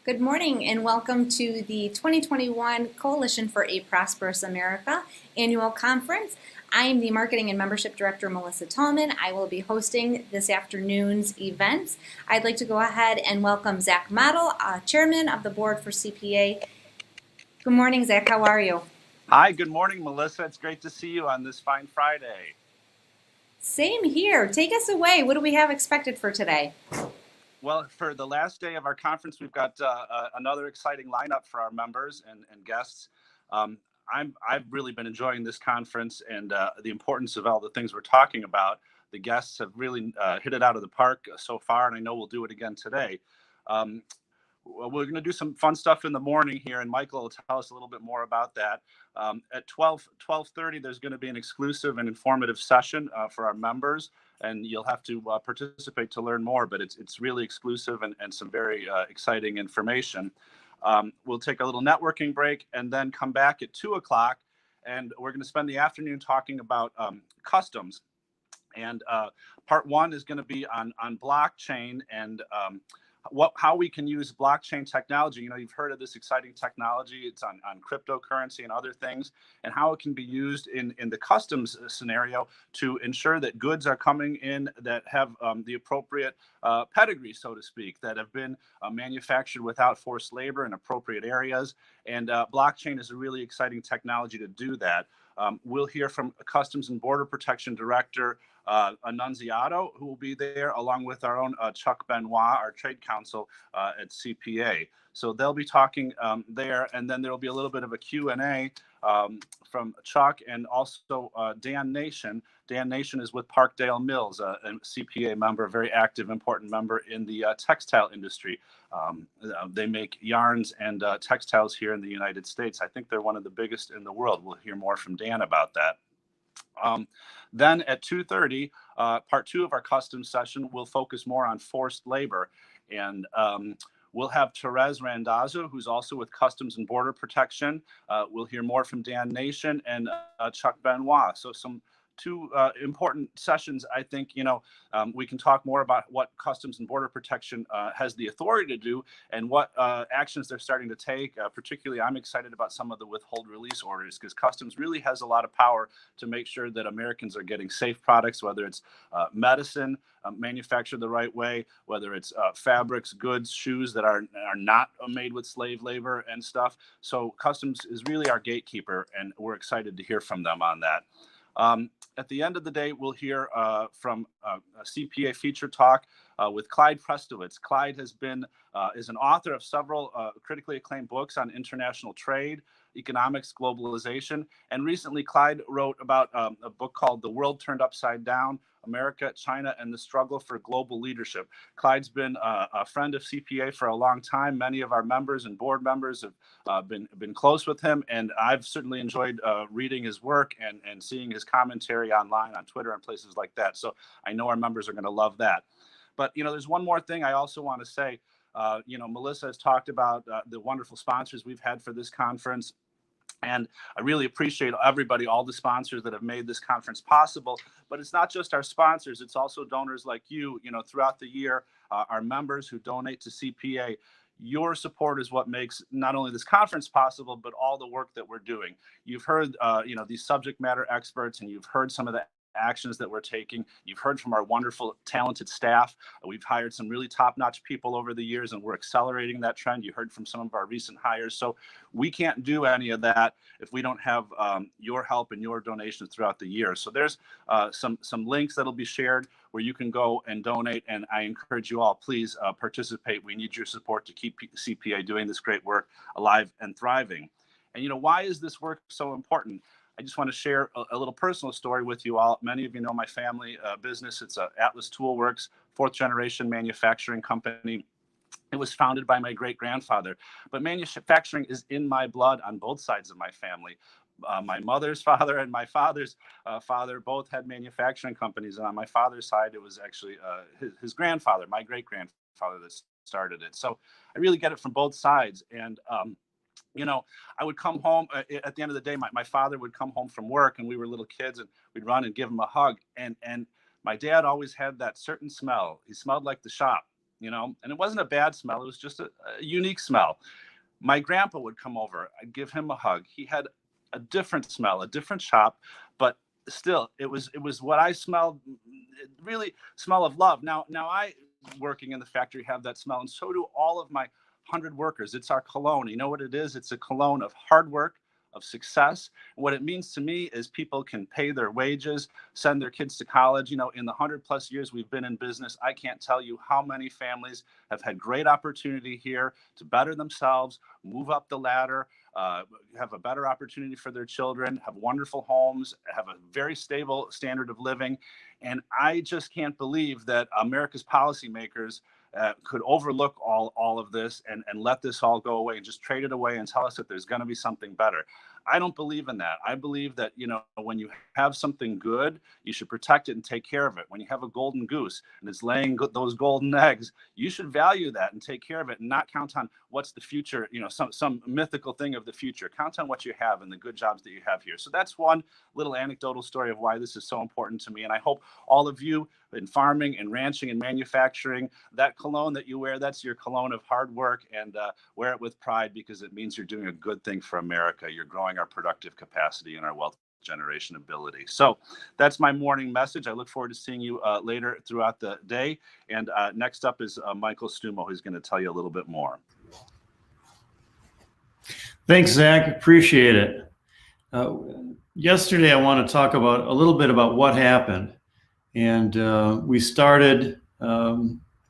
Good morning and welcome to the 2021 Coalition for a Prosperous America annual conference. I am the Marketing and Membership Director, Melissa Tallman. I will be hosting this afternoon's events. I'd like to go ahead and welcome Zach Model, Chairman of the Board for CPA. Good morning, Zach. How are you? Hi, good morning, Melissa. It's great to see you on this fine Friday. Same here. Take us away. What do we have expected for today? Well, for the last day of our conference, we've got another exciting lineup for our members and guests. I've really been enjoying this conference and the importance of all the things we're talking about. The guests have really hit it out of the park so far, and I know we'll do it again today. We're going to do some fun stuff in the morning here, and Michael will tell us a little bit more about that. At 12:30, there's going to be an exclusive and informative session for our members, and you'll have to participate to learn more, but it's really exclusive and some very exciting information. We'll take a little networking break and then come back at 2 o'clock, and we're going to spend the afternoon talking about customs. And part one is going to be on blockchain and how we can use blockchain technology. You know, you've heard of this exciting technology. It's on cryptocurrency and other things, and how it can be used in the customs scenario to ensure that goods are coming in that have the appropriate pedigree, so to speak, that have been manufactured without forced labor in appropriate areas. And blockchain is a really exciting technology to do that. We'll hear from Customs and Border Protection Director Annunziato, who will be there, along with our own Chuck Benoit, our trade counsel at CPA. So they'll be talking there, and then there'll be a little bit of a Q&A from Chuck and also Dan Nation. Dan Nation is with Parkdale Mills, a CPA member, a very active, important member in the textile industry. They make yarns and textiles here in the United States. I think they're one of the biggest in the world. We'll hear more from Dan about that. Then at 2:30, part two of our customs session will focus more on forced labor. And we'll have Therese Randazzo, who's also with Customs and Border Protection. We'll hear more from Dan Nation and Chuck Benoit. So some two important sessions. I think, we can talk more about what Customs and Border Protection has the authority to do and what actions they're starting to take. Particularly, I'm excited about some of the withhold release orders, because Customs really has a lot of power to make sure that Americans are getting safe products, whether it's medicine manufactured the right way, whether it's fabrics, goods, shoes that are not made with slave labor and stuff. So Customs is really our gatekeeper, and we're excited to hear from them on that. At the end of the day, we'll hear from a CPA feature talk with Clyde Prestowitz. Clyde is an author of several critically acclaimed books on international trade, economics, globalization, and recently Clyde wrote about a book called The World Turned Upside Down: America, China, and the Struggle for Global Leadership. Clyde's been a friend of CPA for a long time. Many of our members and board members have been close with him, and I've certainly enjoyed reading his work and seeing his commentary online on Twitter and places like that. So I know our members are going to love that. But, there's one more thing I also want to say. Melissa has talked about the wonderful sponsors we've had for this conference. And I really appreciate everybody, all the sponsors that have made this conference possible. But it's not just our sponsors, it's also donors like you, throughout the year, our members who donate to CPA. Your support is what makes not only this conference possible, but all the work that we're doing. You've heard, these subject matter experts, and you've heard some of the actions that we're taking. You've heard from our wonderful, talented staff. We've hired some really top-notch people over the years, and we're accelerating that trend. You heard from some of our recent hires. So we can't do any of that if we don't have your help and your donations throughout the year. So there's some links that'll be shared where you can go and donate, and I encourage you all, please participate. We need your support to keep CPA doing this great work alive and thriving. And why is this work so important? I just want to share a little personal story with you all. Many of you know my family business. It's Atlas Tool Works, fourth generation manufacturing company. It was founded by my great-grandfather, but manufacturing is in my blood on both sides of my family. My mother's father and my father's father both had manufacturing companies, and on my father's side, it was actually his grandfather, my great-grandfather, that started it. So I really get it from both sides. And I would come home at the end of the day. My father would come home from work, and we were little kids, and we'd run and give him a hug. And my dad always had that certain smell. He smelled like the shop. and it wasn't a bad smell. It was just a unique smell. My grandpa would come over. I'd give him a hug. He had a different smell, a different shop, but still, it was what I smelled. Really, smell of love. Now, I working in the factory have that smell, and so do all of my 100 workers. It's our cologne. You know what it is? It's a cologne of hard work, of success. And what it means to me is people can pay their wages, send their kids to college. In the 100+ years we've been in business, I can't tell you how many families have had great opportunity here to better themselves, move up the ladder, have a better opportunity for their children, have wonderful homes, have a very stable standard of living. And I just can't believe that America's policymakers could overlook all of this and let this all go away and just trade it away and tell us that there's going to be something better. I don't believe in that. I believe that, when you have something good, you should protect it and take care of it. When you have a golden goose and it's laying those golden eggs, you should value that and take care of it and not count on what's the future, some mythical thing of the future. Count on what you have and the good jobs that you have here. So that's one little anecdotal story of why this is so important to me. And I hope all of you in farming and ranching and manufacturing, that cologne that you wear, that's your cologne of hard work, and wear it with pride, because it means you're doing a good thing for America. You're growing our productive capacity and our wealth generation ability. So that's my morning message. I look forward to seeing you later throughout the day. And next up is Michael Stumo, who's going to tell you a little bit more. Thanks, Zach. Appreciate it. Yesterday, I want to talk a little bit about what happened. And we started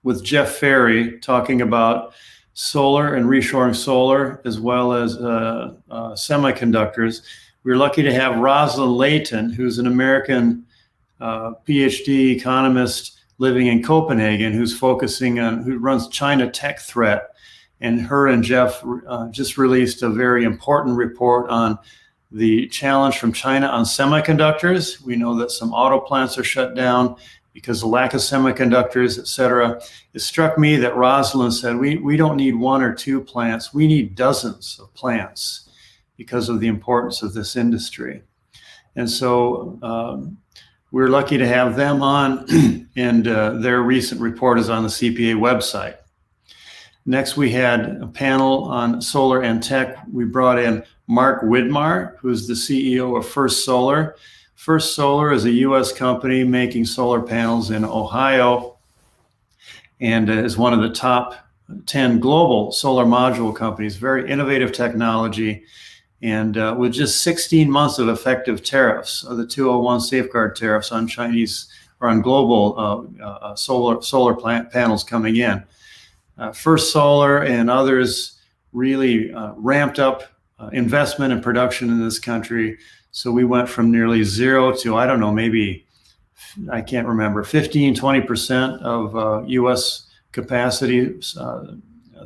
with Jeff Ferry talking about solar and reshoring solar, as well as semiconductors. We were lucky to have Rosalind Layton, who's an American PhD economist living in Copenhagen, who runs China Tech Threat. And her and Jeff just released a very important report on the challenge from China on semiconductors. We know that some auto plants are shut down because of lack of semiconductors, et cetera. It struck me that Rosalind said, we don't need one or two plants, we need dozens of plants because of the importance of this industry. And so we're lucky to have them on, and their recent report is on the CPA website. Next, we had a panel on solar and tech. We brought in Mark Widmar, who's the CEO of First Solar. First Solar is a U.S. company making solar panels in Ohio, and is one of the top 10 global solar module companies. Very innovative technology, and with just 16 months of effective tariffs, the 201 safeguard tariffs on Chinese or on global solar panels coming in. First Solar and others really ramped up investment and production in this country. So we went from nearly zero to, I don't know, maybe, I can't remember, 15-20% of U.S. capacity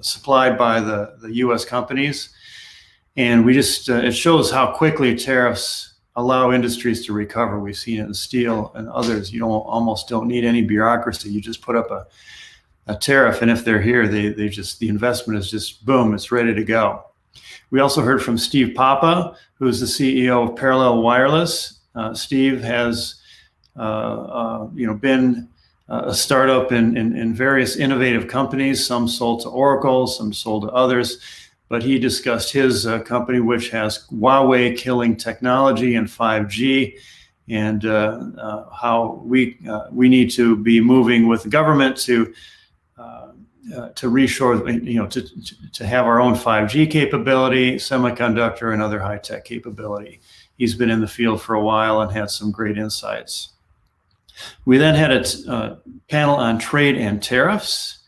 supplied by the U.S. companies. And we just, it shows how quickly tariffs allow industries to recover. We've seen it in steel and others. You almost don't need any bureaucracy. You just put up a tariff, and if they're here, the investment is just boom, it's ready to go. We also heard from Steve Papa, who's the CEO of Parallel Wireless. Steve has been a startup in various innovative companies, some sold to Oracle, some sold to others, but he discussed his company, which has Huawei killing technology and 5G, and how we need to be moving with the government to reshore, to have our own 5G capability, semiconductor, and other high-tech capability. He's been in the field for a while and had some great insights. We then had a panel on trade and tariffs,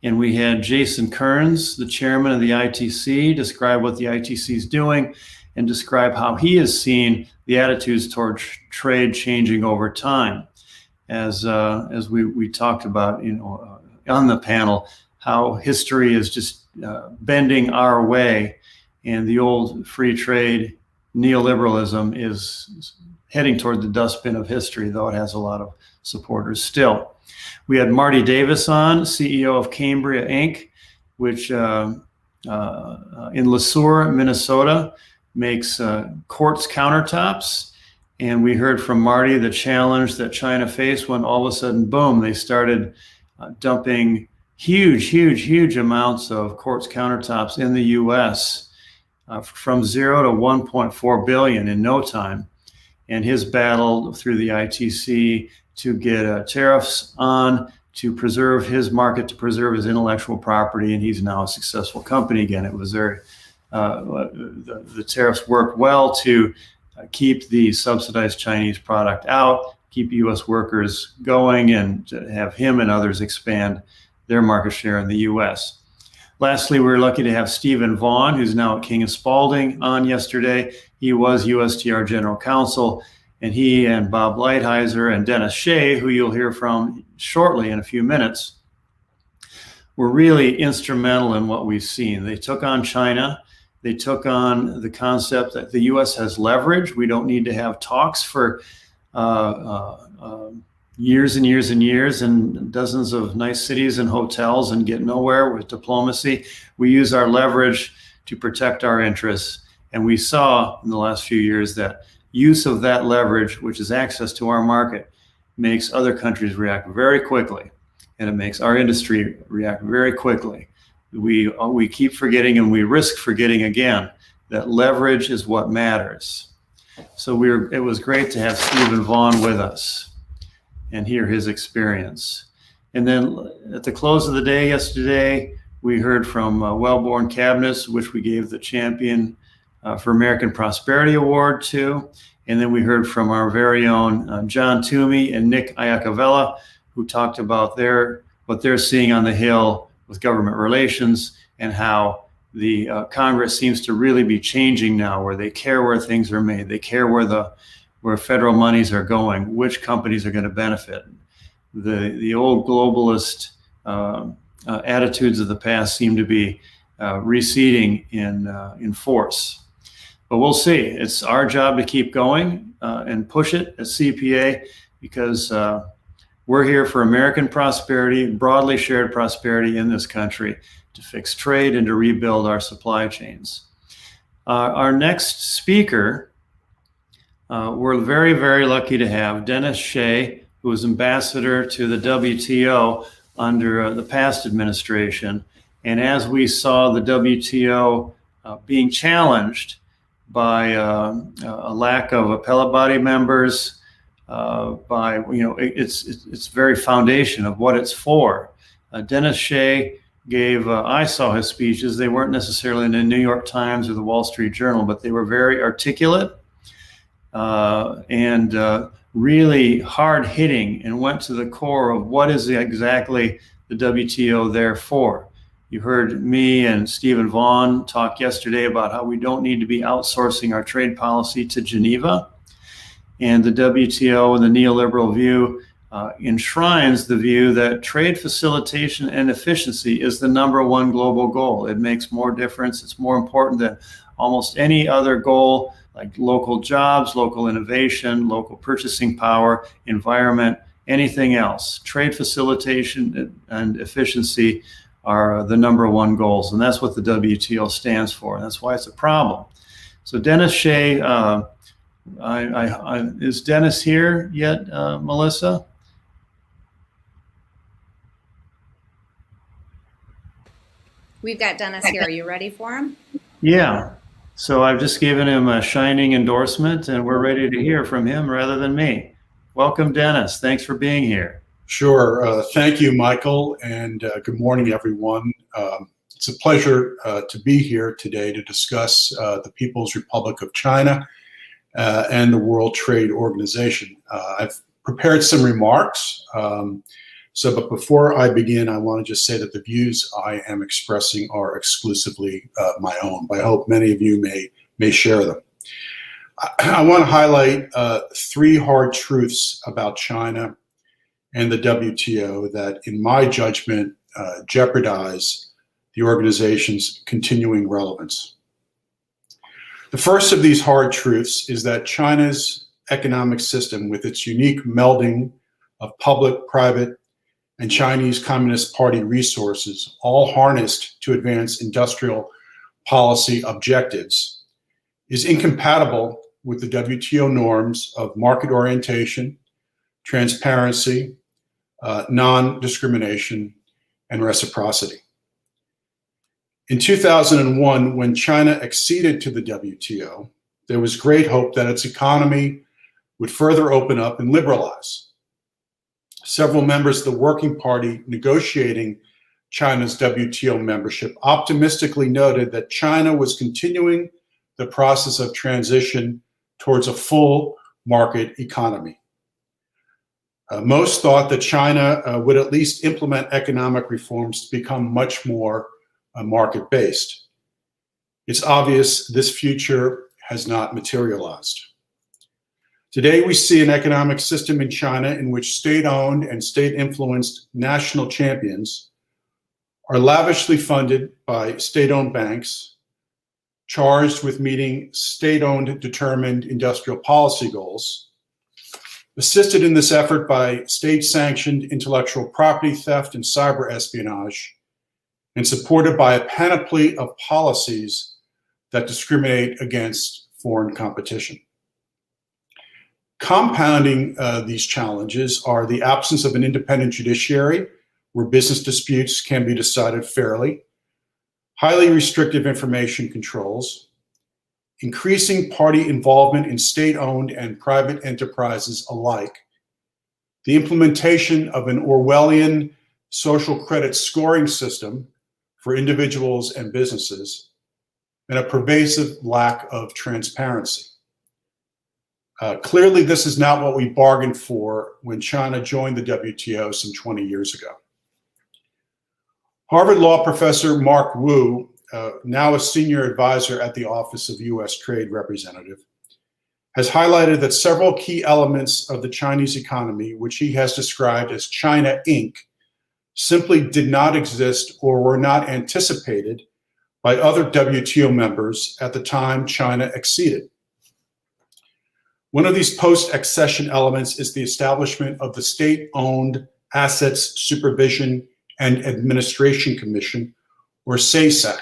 and we had Jason Kearns, the chairman of the ITC, describe what the ITC is doing and describe how he has seen the attitudes towards trade changing over time. As we talked about, on the panel, how history is just bending our way, and the old free trade neoliberalism is heading toward the dustbin of history, though it has a lot of supporters still. We had Marty Davis on, CEO of Cambria Inc., which in LeSueur, Minnesota, makes quartz countertops. And we heard from Marty the challenge that China faced when all of a sudden, boom, they started dumping huge amounts of quartz countertops in the U.S. From 0 to 1.4 billion in no time. And his battle through the ITC to get tariffs on, to preserve his market, to preserve his intellectual property, and he's now a successful company again. It was very, the tariffs worked well to keep the subsidized Chinese product out, keep U.S. workers going, and to have him and others expand their market share in the U.S. Lastly, we were lucky to have Stephen Vaughn, who's now at King & Spalding, on yesterday. He was USTR General Counsel, and he and Bob Lighthizer and Dennis Shea, who you'll hear from shortly in a few minutes, were really instrumental in what we've seen. They took on China. They took on the concept that the U.S. has leverage. We don't need to have talks for years and years and years and dozens of nice cities and hotels and get nowhere with diplomacy. We use our leverage to protect our interests. And we saw in the last few years that use of that leverage, which is access to our market, makes other countries react very quickly. And it makes our industry react very quickly. We keep forgetting, and we risk forgetting again, that leverage is what matters. So it was great to have Stephen Vaughn with us and hear his experience. And then at the close of the day yesterday, we heard from Wellborn Cabinets, which we gave the Champion for American Prosperity Award to. And then we heard from our very own John Toomey and Nick Iacovella, who talked about what they're seeing on the Hill with government relations and how the Congress seems to really be changing now, where they care where things are made. They care where federal monies are going, which companies are going to benefit. The old globalist attitudes of the past seem to be receding in force. But we'll see. It's our job to keep going and push it at CPA, because we're here for American prosperity, broadly shared prosperity in this country, to fix trade and to rebuild our supply chains. Our next speaker, we're very lucky to have Dennis Shea, who was ambassador to the WTO under the past administration. And as we saw the WTO being challenged by a lack of appellate body members, by its very foundation of what it's for. Dennis Shea gave, I saw his speeches. They weren't necessarily in the New York Times or the Wall Street Journal, but they were very articulate and really hard hitting, and went to the core of what is exactly the WTO there for. You heard me and Stephen Vaughn talk yesterday about how we don't need to be outsourcing our trade policy to Geneva. And the WTO and the neoliberal view enshrines the view that trade facilitation and efficiency is the #1 global goal. It makes more difference. It's more important than almost any other goal, like local jobs, local innovation, local purchasing power, environment, anything else. Trade facilitation and efficiency are the #1 goals. And that's what the WTO stands for. And that's why it's a problem. So Dennis Shea, is Dennis here yet, Melissa? We've got Dennis here. Are you ready for him? Yeah. So I've just given him a shining endorsement, and we're ready to hear from him rather than me. Welcome, Dennis. Thanks for being here. Sure. Thank you, Michael, and good morning, everyone. It's a pleasure to be here today to discuss the People's Republic of China and the World Trade Organization. I've prepared some remarks. But before I begin, I want to just say that the views I am expressing are exclusively my own, but I hope many of you may share them. I want to highlight 3 hard truths about China and the WTO that, in my judgment, jeopardize the organization's continuing relevance. The first of these hard truths is that China's economic system, with its unique melding of public, private, and Chinese Communist Party resources, all harnessed to advance industrial policy objectives, is incompatible with the WTO norms of market orientation, transparency, non-discrimination, and reciprocity. In 2001, when China acceded to the WTO, there was great hope that its economy would further open up and liberalize. Several members of the Working Party negotiating China's WTO membership optimistically noted that China was continuing the process of transition towards a full market economy. Most thought that China would at least implement economic reforms to become much more market-based. It's obvious this future has not materialized. Today, we see an economic system in China in which state-owned and state-influenced national champions are lavishly funded by state-owned banks, charged with meeting state-owned determined industrial policy goals, assisted in this effort by state-sanctioned intellectual property theft and cyber espionage, and supported by a panoply of policies that discriminate against foreign competition. Compounding these challenges are the absence of an independent judiciary where business disputes can be decided fairly, highly restrictive information controls, increasing party involvement in state-owned and private enterprises alike, the implementation of an Orwellian social credit scoring system for individuals and businesses, and a pervasive lack of transparency. Clearly, this is not what we bargained for when China joined the WTO some 20 years ago. Harvard Law professor Mark Wu, now a senior advisor at the Office of U.S. Trade Representative, has highlighted that several key elements of the Chinese economy, which he has described as China Inc., simply did not exist or were not anticipated by other WTO members at the time China acceded. One of these post-accession elements is the establishment of the State-Owned Assets Supervision and Administration Commission, or SASAC,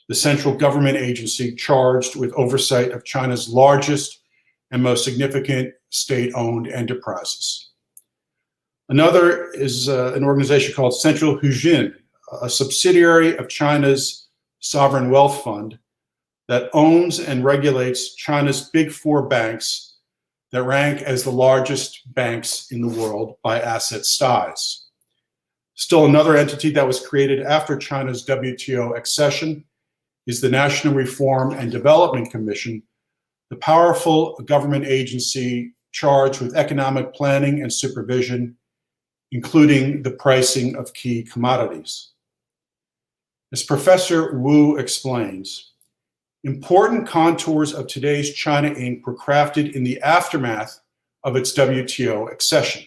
the central government agency charged with oversight of China's largest and most significant state-owned enterprises. Another is an organization called Central Huijin, a subsidiary of China's sovereign wealth fund that owns and regulates China's big four banks that rank as the largest banks in the world by asset size. Still another entity that was created after China's WTO accession is the National Reform and Development Commission, the powerful government agency charged with economic planning and supervision, including the pricing of key commodities. As Professor Wu explains, important contours of today's China Inc. were crafted in the aftermath of its WTO accession.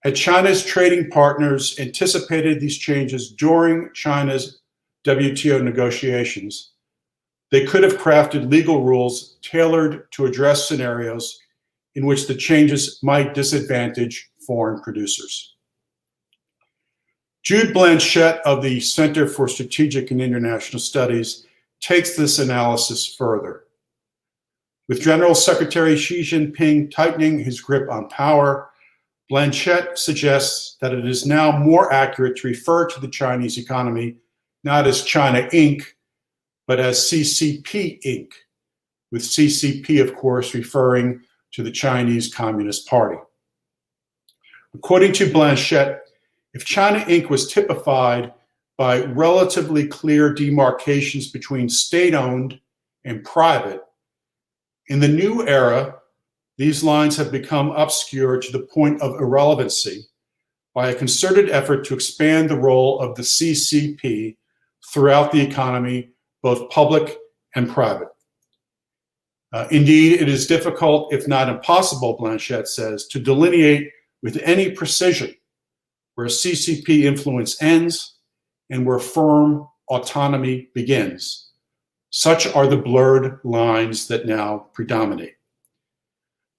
Had China's trading partners anticipated these changes during China's WTO negotiations, they could have crafted legal rules tailored to address scenarios in which the changes might disadvantage foreign producers. Jude Blanchette of the Center for Strategic and International Studies takes this analysis further. With General Secretary Xi Jinping tightening his grip on power, Blanchette suggests that it is now more accurate to refer to the Chinese economy not as China Inc., but as CCP Inc., with CCP, of course, referring to the Chinese Communist Party. According to Blanchette, if China Inc. was typified by relatively clear demarcations between state-owned and private, in the new era, these lines have become obscure to the point of irrelevancy by a concerted effort to expand the role of the CCP throughout the economy, both public and private. Indeed, it is difficult, if not impossible, Blanchette says, to delineate with any precision where CCP influence ends and where firm autonomy begins. Such are the blurred lines that now predominate.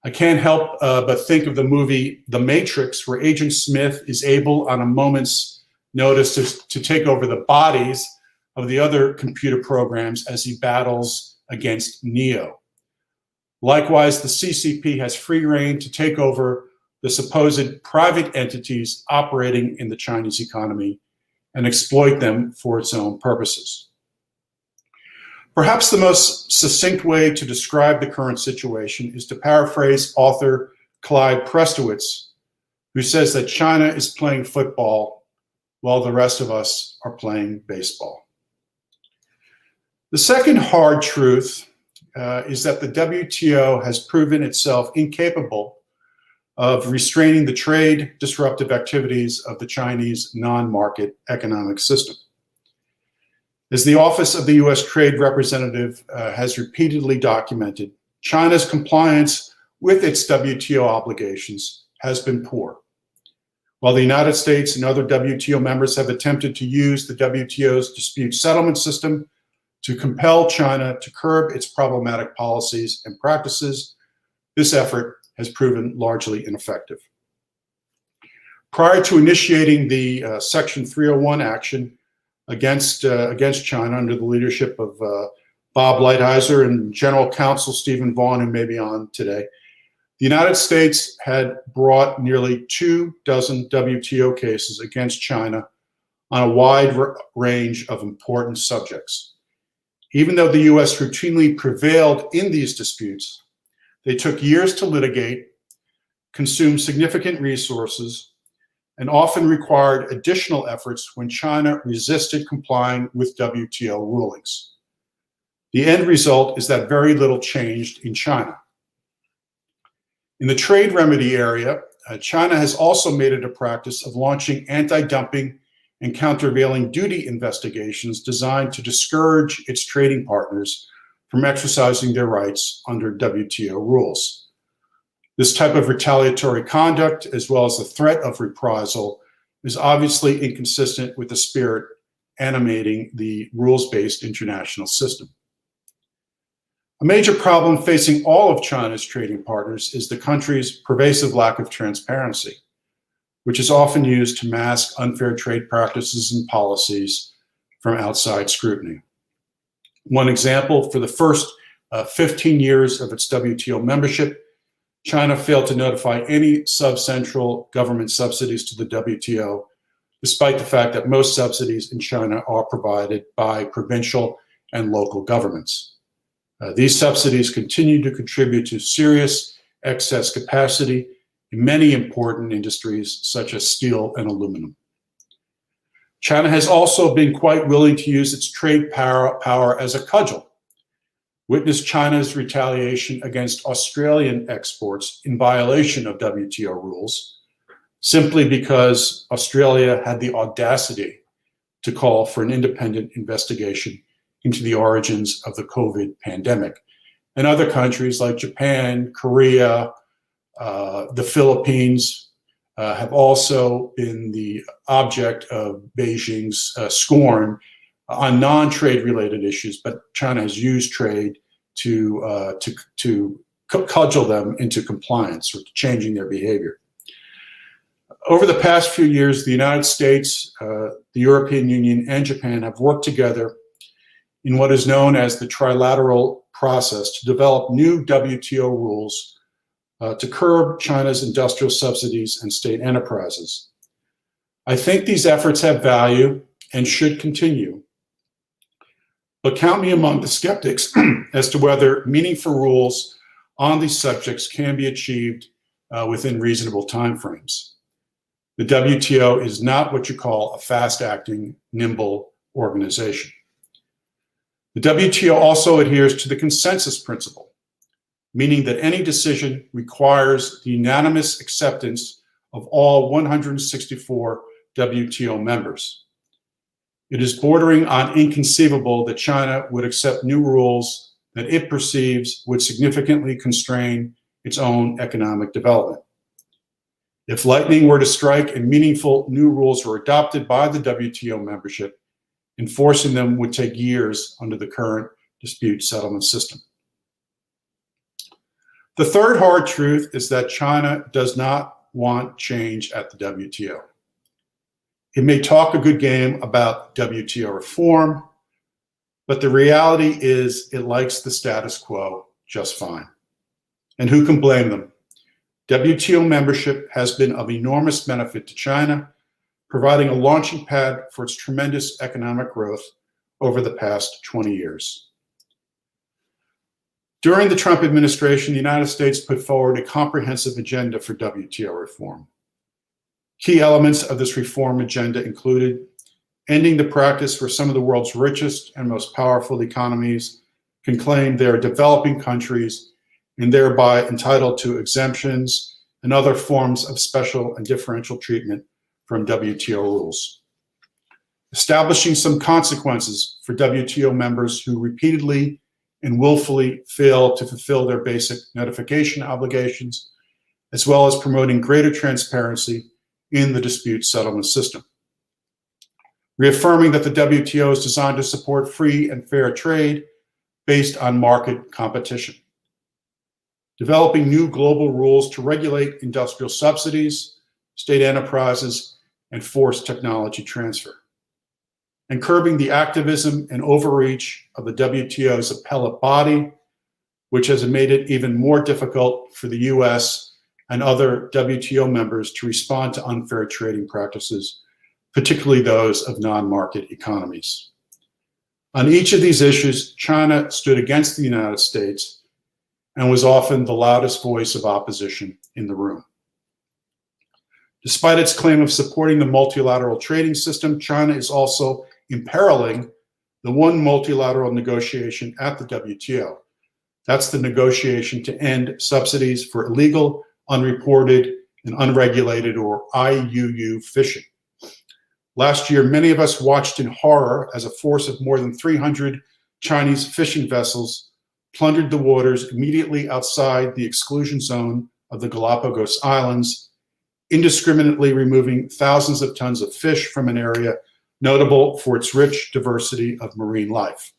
I can't help but think of the movie The Matrix, where Agent Smith is able on a moment's notice to take over the bodies of the other computer programs as he battles against Neo. Likewise, the CCP has free rein to take over the supposed private entities operating in the Chinese economy and exploit them for its own purposes. Perhaps the most succinct way to describe the current situation is to paraphrase author Clyde Prestowitz, who says that China is playing football while the rest of us are playing baseball. The second hard truth is that the WTO has proven itself incapable of restraining the trade disruptive activities of the Chinese non-market economic system. As the Office of the U.S. Trade Representative has repeatedly documented, China's compliance with its WTO obligations has been poor. While the United States and other WTO members have attempted to use the WTO's dispute settlement system to compel China to curb its problematic policies and practices, this effort has proven largely ineffective. Prior to initiating the Section 301 action against China under the leadership of Bob Lighthizer and General Counsel Stephen Vaughn, who may be on today, the United States had brought nearly 24 WTO cases against China on a wide range of important subjects. Even though the U.S. routinely prevailed in these disputes, they took years to litigate, consumed significant resources, and often required additional efforts when China resisted complying with WTO rulings. The end result is that very little changed in China. In the trade remedy area, China has also made it a practice of launching anti-dumping and countervailing duty investigations designed to discourage its trading partners from exercising their rights under WTO rules. This type of retaliatory conduct, as well as the threat of reprisal, is obviously inconsistent with the spirit animating the rules-based international system. A major problem facing all of China's trading partners is the country's pervasive lack of transparency, which is often used to mask unfair trade practices and policies from outside scrutiny. One example, for the first 15 years of its WTO membership, China failed to notify any sub-central government subsidies to the WTO, despite the fact that most subsidies in China are provided by provincial and local governments. These subsidies continue to contribute to serious excess capacity in many important industries such as steel and aluminum. China has also been quite willing to use its trade power as a cudgel. Witness China's retaliation against Australian exports in violation of WTO rules, simply because Australia had the audacity to call for an independent investigation into the origins of the COVID pandemic. And other countries like Japan, Korea, the Philippines have also been the object of Beijing's scorn on non-trade related issues, but China has used trade to cudgel them into compliance or to changing their behavior. Over the past few years, the United States, the European Union, and Japan have worked together in what is known as the trilateral process to develop new WTO rules to curb China's industrial subsidies and state enterprises. I think these efforts have value and should continue, but count me among the skeptics as to whether meaningful rules on these subjects can be achieved within reasonable timeframes. The WTO is not what you call a fast-acting, nimble organization. The WTO also adheres to the consensus principle, meaning that any decision requires the unanimous acceptance of all 164 WTO members. It is bordering on inconceivable that China would accept new rules that it perceives would significantly constrain its own economic development. If lightning were to strike and meaningful new rules were adopted by the WTO membership, enforcing them would take years under the current dispute settlement system. The third hard truth is that China does not want change at the WTO. It may talk a good game about WTO reform, but the reality is it likes the status quo just fine. And who can blame them? WTO membership has been of enormous benefit to China, providing a launching pad for its tremendous economic growth over the past 20 years. During the Trump administration, the United States put forward a comprehensive agenda for WTO reform. Key elements of this reform agenda included ending the practice where some of the world's richest and most powerful economies can claim they are developing countries and thereby entitled to exemptions and other forms of special and differential treatment from WTO rules. Establishing some consequences for WTO members who repeatedly and willfully fail to fulfill their basic notification obligations, as well as promoting greater transparency in the dispute settlement system. Reaffirming that the WTO is designed to support free and fair trade based on market competition. Developing new global rules to regulate industrial subsidies, state enterprises, and forced technology transfer. And curbing the activism and overreach of the WTO's appellate body, which has made it even more difficult for the US and other WTO members to respond to unfair trading practices, particularly those of non-market economies. On each of these issues, China stood against the United States and was often the loudest voice of opposition in the room. Despite its claim of supporting the multilateral trading system, China is also imperiling the one multilateral negotiation at the WTO. That's the negotiation to end subsidies for illegal, unreported, and unregulated, or IUU, fishing. Last year, many of us watched in horror as a force of more than 300 Chinese fishing vessels plundered the waters immediately outside the exclusion zone of the Galapagos Islands, indiscriminately removing thousands of tons of fish from an area notable for its rich diversity of marine life.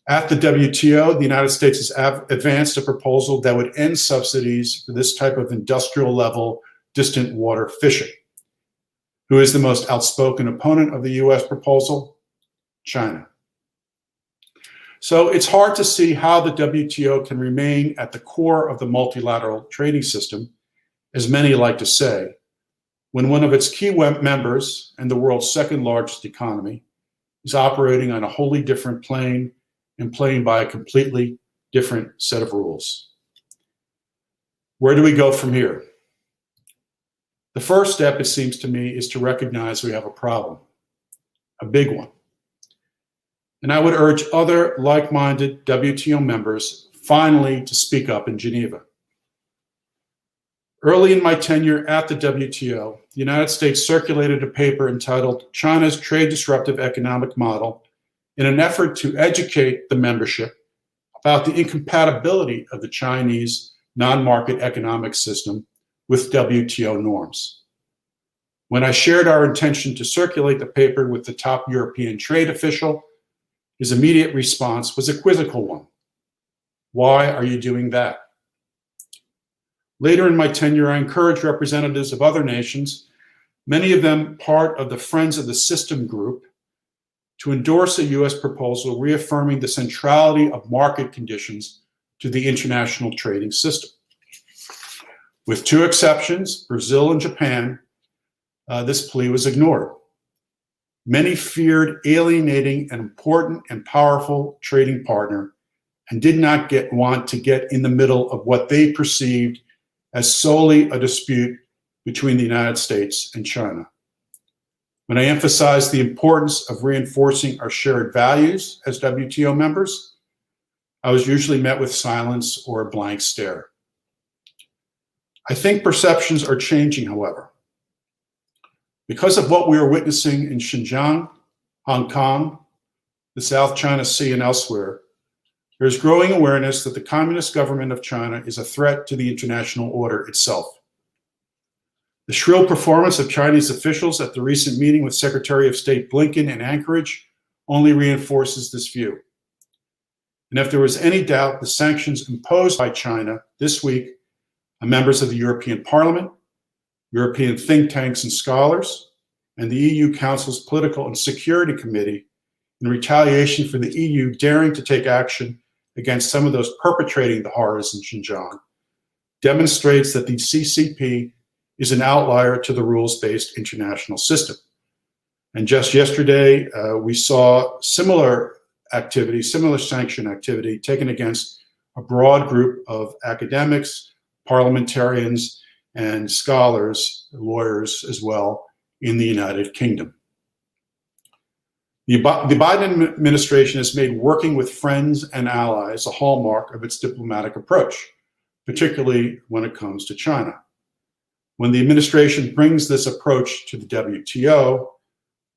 At the WTO, the United States has advanced a proposal that would end subsidies for this type of industrial level distant water fishing. Who is the most outspoken opponent of the US proposal? China. So it's hard to see how the WTO can remain at the core of the multilateral trading system, as many like to say, when one of its key members and the world's second largest economy is operating on a wholly different plane and playing by a completely different set of rules. Where do we go from here? The first step, it seems to me, is to recognize we have a problem, a big one. And I would urge other like-minded WTO members finally to speak up in Geneva. Early in my tenure at the WTO, the United States circulated a paper entitled China's Trade Disruptive Economic Model in an effort to educate the membership about the incompatibility of the Chinese non-market economic system with WTO norms. When I shared our intention to circulate the paper with the top European trade official, his immediate response was a quizzical one. Why are you doing that? Later in my tenure, I encouraged representatives of other nations, many of them part of the Friends of the System group, to endorse a US proposal reaffirming the centrality of market conditions to the international trading system. With two exceptions, Brazil and Japan, this plea was ignored. Many feared alienating an important and powerful trading partner and did not want to get in the middle of what they perceived as solely a dispute between the United States and China. When I emphasized the importance of reinforcing our shared values as WTO members, I was usually met with silence or a blank stare. I think perceptions are changing, however. Because of what we are witnessing in Xinjiang, Hong Kong, the South China Sea, and elsewhere, there is growing awareness that the Communist government of China is a threat to the international order itself. The shrill performance of Chinese officials at the recent meeting with Secretary of State Blinken in Anchorage only reinforces this view. And if there was any doubt, the sanctions imposed by China this week on members of the European Parliament, European think tanks and scholars, and the EU Council's Political and Security Committee in retaliation for the EU daring to take action against some of those perpetrating the horrors in Xinjiang, demonstrates that the CCP is an outlier to the rules-based international system. And just yesterday, we saw similar activity, similar sanction activity taken against a broad group of academics, parliamentarians, and scholars, lawyers as well, in the United Kingdom. The Biden administration has made working with friends and allies a hallmark of its diplomatic approach, particularly when it comes to China. When the administration brings this approach to the WTO,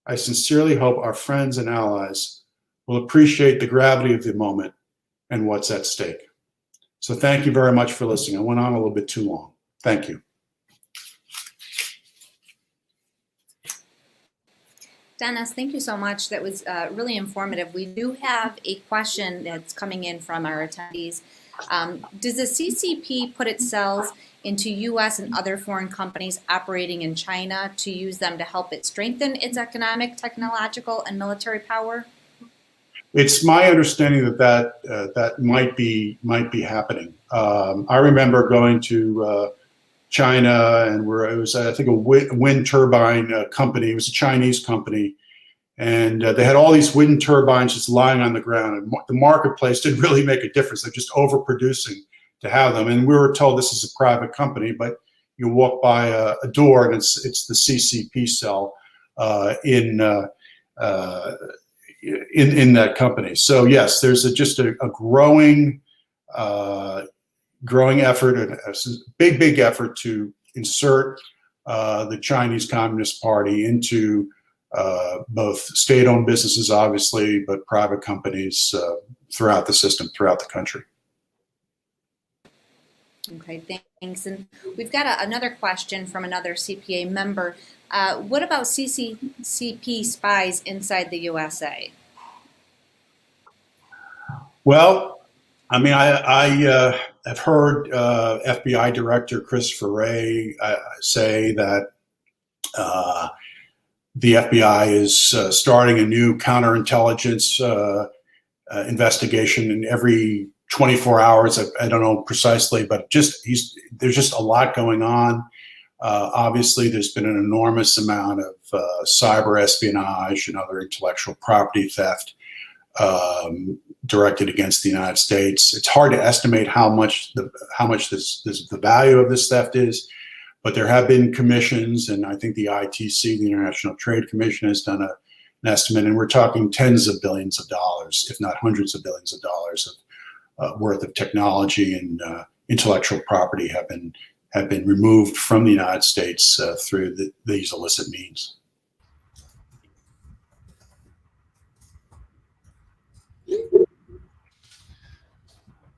I sincerely hope our friends and allies will appreciate the gravity of the moment and what's at stake. So thank you very much for listening. I went on a little bit too long. Thank you. Dennis, thank you so much. That was really informative. We do have a question that's coming in from our attendees. Does the CCP put itself into U.S. and other foreign companies operating in China to use them to help it strengthen its economic, technological, and military power? It's my understanding that might be happening. I remember going to China, and it was, I think, a wind turbine company. It was a Chinese company, and they had all these wind turbines just lying on the ground. And the marketplace didn't really make a difference. They're just overproducing to have them. And we were told this is a private company, but you walk by a door, and it's the CCP cell in that company. So yes, there's just a growing effort, and a big effort to insert the Chinese Communist Party into both state-owned businesses, obviously, but private companies throughout the system, throughout the country. Okay, thanks. And we've got another question from another CPA member. What about Ccp spies inside the USA? Well, I mean, I have heard FBI Director Christopher Wray say that the FBI is starting a new counterintelligence investigation in every 24 hours. I don't know precisely, but there's just a lot going on. Obviously, there's been an enormous amount of cyber espionage and other intellectual property theft directed against the United States. It's hard to estimate how much the value of this theft is, but there have been commissions, and I think the ITC, the International Trade Commission, has done an estimate, and we're talking tens of billions of dollars, if not hundreds of billions of dollars worth of technology and intellectual property have been removed from the United States through these illicit means.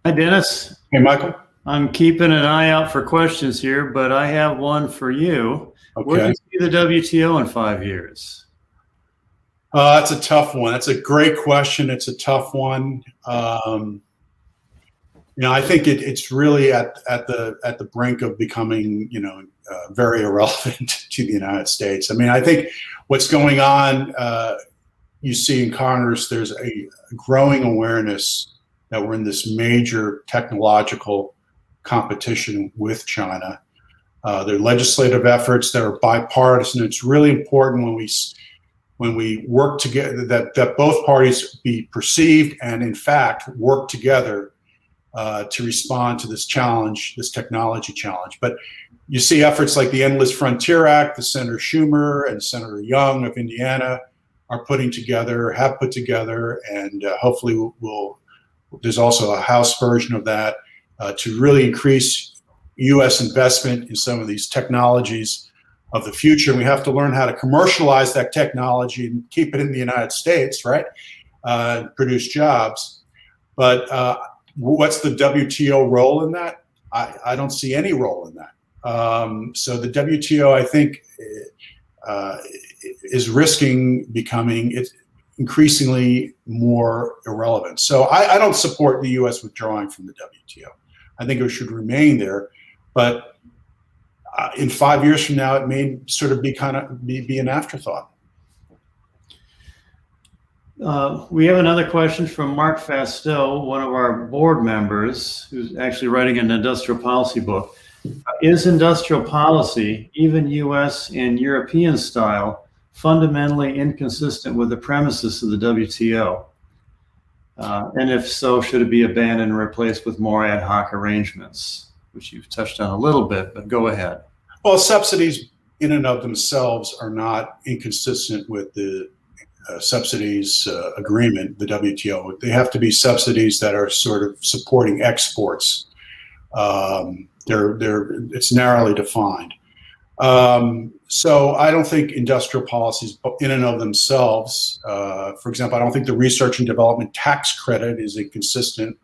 Hi, Dennis. Hey, Michael. I'm keeping an eye out for questions here, but I have one for you. Okay. Where do you see the WTO in 5 years? That's a tough one. That's a great question. It's a tough one. I think it's really at the brink of becoming, very irrelevant to the United States. I mean, I think what's going on, you see in Congress, there's a growing awareness that we're in this major technological competition with China. There are legislative efforts that are bipartisan. It's really important when we work together that both parties be perceived and in fact work together to respond to this challenge, this technology challenge. But you see efforts like the Endless Frontier Act, the Senator Schumer and Senator Young of Indiana have put together, and hopefully there's also a House version of that to really increase U.S. investment in some of these technologies of the future. We have to learn how to commercialize that technology and keep it in the United States, right? Produce jobs. But what's the WTO role in that? I don't see any role in that. So the WTO, I think, is risking becoming increasingly more irrelevant. So I don't support the U.S. withdrawing from the WTO. I think it should remain there, but in 5 years from now, it may sort of be an afterthought. We have another question from Mark Fastow, one of our board members, who's actually writing an industrial policy book. Is industrial policy, even US and European style, fundamentally inconsistent with the premises of the WTO? And if so, should it be abandoned and replaced with more ad hoc arrangements, which you've touched on a little bit, but go ahead. Well, subsidies in and of themselves are not inconsistent with the subsidies agreement, the WTO. They have to be subsidies that are sort of supporting exports. It's narrowly defined. So I don't think industrial policies in and of themselves, for example, I don't think the research and development tax credit is inconsistent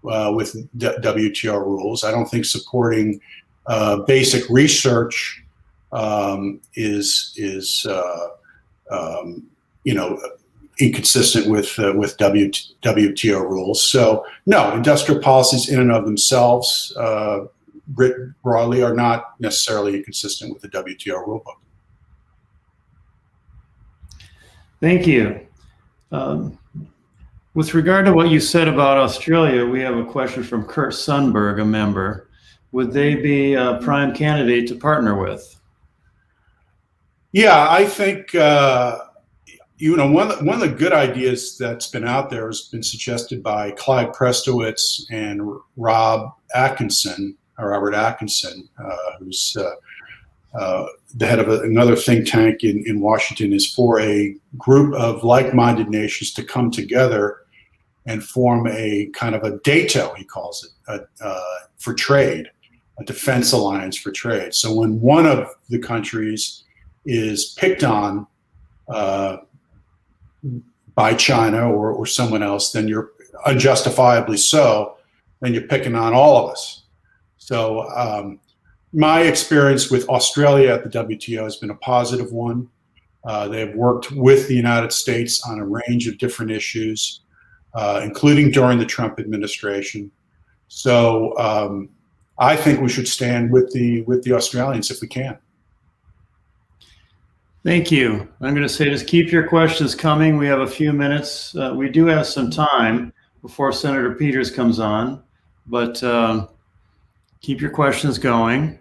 with WTO rules. I don't think supporting basic research is inconsistent with WTO rules. So no, industrial policies in and of themselves, written broadly, are not necessarily inconsistent with the WTO rulebook. Thank you. With regard to what you said about Australia, we have a question from Kurt Sundberg, a member. Would they be a prime candidate to partner with? Yeah, I think one of the good ideas that's been out there has been suggested by Clyde Prestowitz and Robert Atkinson, who's the head of another think tank in Washington, is for a group of like-minded nations to come together and form a kind of a DATO, he calls it, for trade, a defense alliance for trade. So when one of the countries is picked on by China or someone else, then you're unjustifiably so, then you're picking on all of us. So my experience with Australia at the WTO has been a positive one. They have worked with the United States on a range of different issues, including during the Trump administration. So I think we should stand with the Australians if we can. Thank you. I'm going to say just keep your questions coming. We have a few minutes. We do have some time before Senator Peters comes on, but keep your questions going.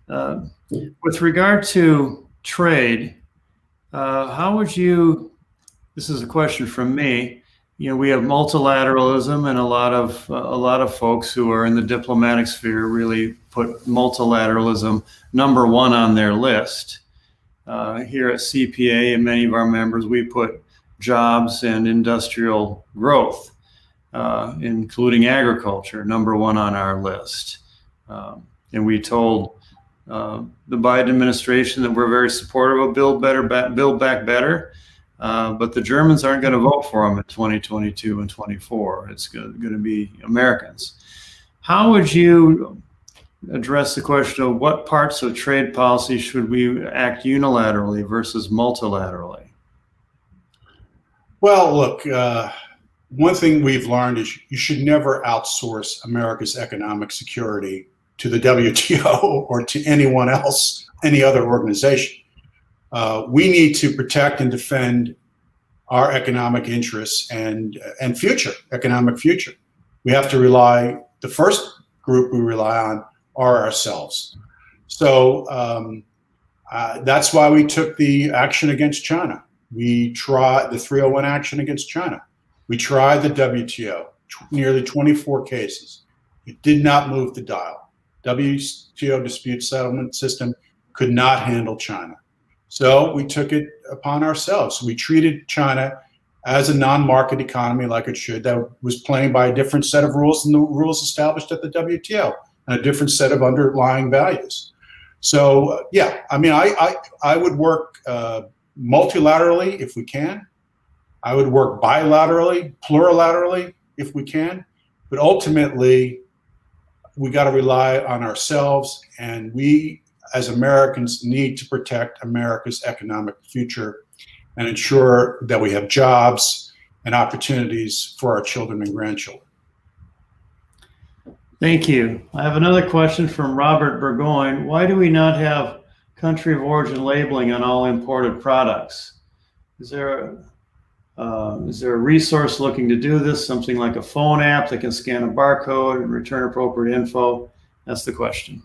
With regard to trade, how would you, this is a question from me, we have multilateralism, and a lot of folks who are in the diplomatic sphere really put multilateralism number one on their list. Here at CPA and many of our members, we put jobs and industrial growth, including agriculture, number one on our list. And we told the Biden administration that we're very supportive of Build Back Better, but the Germans aren't going to vote for them in 2022 and 24. It's going to be Americans. How would you address the question of what parts of trade policy should we act unilaterally versus multilaterally? Well, look, one thing we've learned is you should never outsource America's economic security to the WTO or to anyone else, any other organization. We need to protect and defend our economic interests and economic future. We have to rely, the first group we rely on are ourselves. So that's why we took the action against China. We tried the 301 action against China. We tried the WTO, nearly 24 cases. It did not move the dial. WTO dispute settlement system could not handle China. So we took it upon ourselves. We treated China as a non-market economy like it should, that was playing by a different set of rules than the rules established at the WTO, and a different set of underlying values. So yeah, I mean, I would work multilaterally if we can. I would work bilaterally, plurilaterally if we can, but ultimately we got to rely on ourselves, and we as Americans need to protect America's economic future and ensure that we have jobs and opportunities for our children and grandchildren. Thank you. I have another question from Robert Burgoyne. Why do we not have country of origin labeling on all imported products? Is there a resource looking to do this, something like a phone app that can scan a barcode and return appropriate info? That's the question.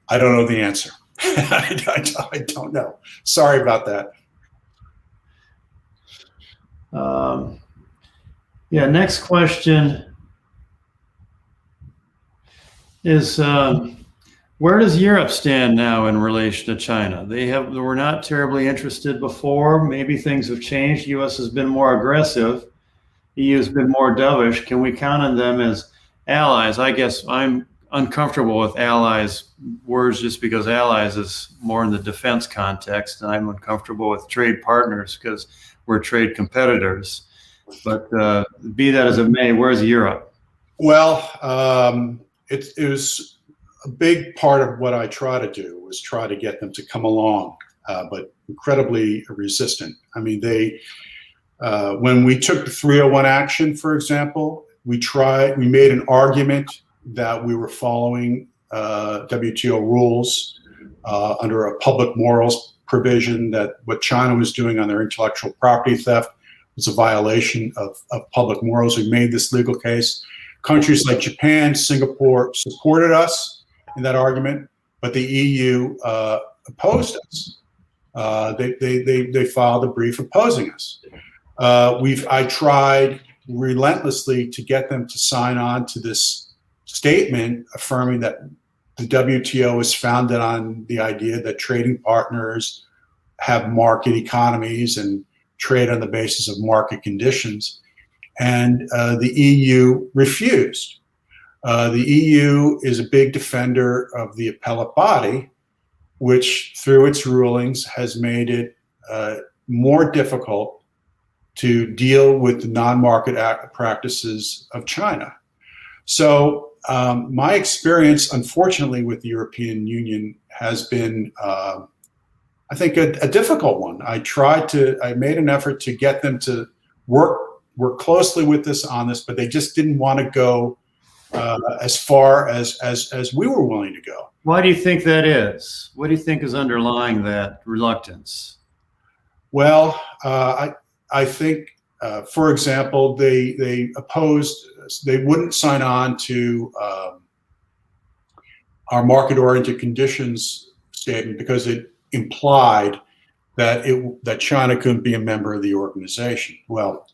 I don't know the answer. I don't know. Sorry about that. Yeah, next question is, where does Europe stand now in relation to China? They were not terribly interested before. Maybe things have changed. U.S. has been more aggressive. EU has been more dovish. Can we count on them as allies? I guess I'm uncomfortable with allies words just because allies is more in the defense context, and I'm uncomfortable with trade partners because we're trade competitors. But be that as it may, where's Europe? Well, it was a big part of what I try to do was try to get them to come along, but incredibly resistant. I mean, when we took the 301 action, for example, we made an argument that we were following WTO rules under a public morals provision, that what China was doing on their intellectual property theft was a violation of public morals. We made this legal case. Countries like Japan, Singapore supported us in that argument, but the EU opposed us. They filed a brief opposing us. I tried relentlessly to get them to sign on to this statement affirming that the WTO is founded on the idea that trading partners have market economies and trade on the basis of market conditions. And the EU refused. The EU is a big defender of the appellate body, which through its rulings has made it more difficult to deal with the non-market practices of China. So my experience, unfortunately, with the European Union has been, I think, a difficult one. I made an effort to get them to work closely with us on this, but they just didn't want to go as far as we were willing to go. Why do you think that is? What do you think is underlying that reluctance? Well, I think, for example, they wouldn't sign on to our market-oriented conditions statement because it implied that China couldn't be a member of the organization. Well,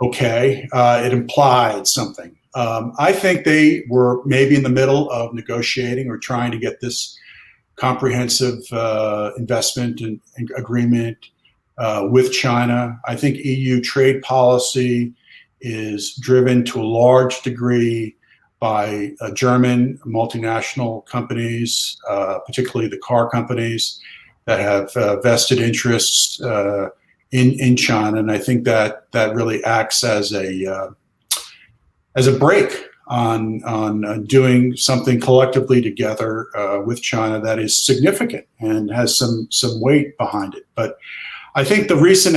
okay, it implied something. I think they were maybe in the middle of negotiating or trying to get this comprehensive investment and agreement with China. I think EU trade policy is driven to a large degree by German multinational companies, particularly the car companies that have vested interests in China, and I think that really acts as a brake on doing something collectively together with China that is significant and has some weight behind it. But I think the recent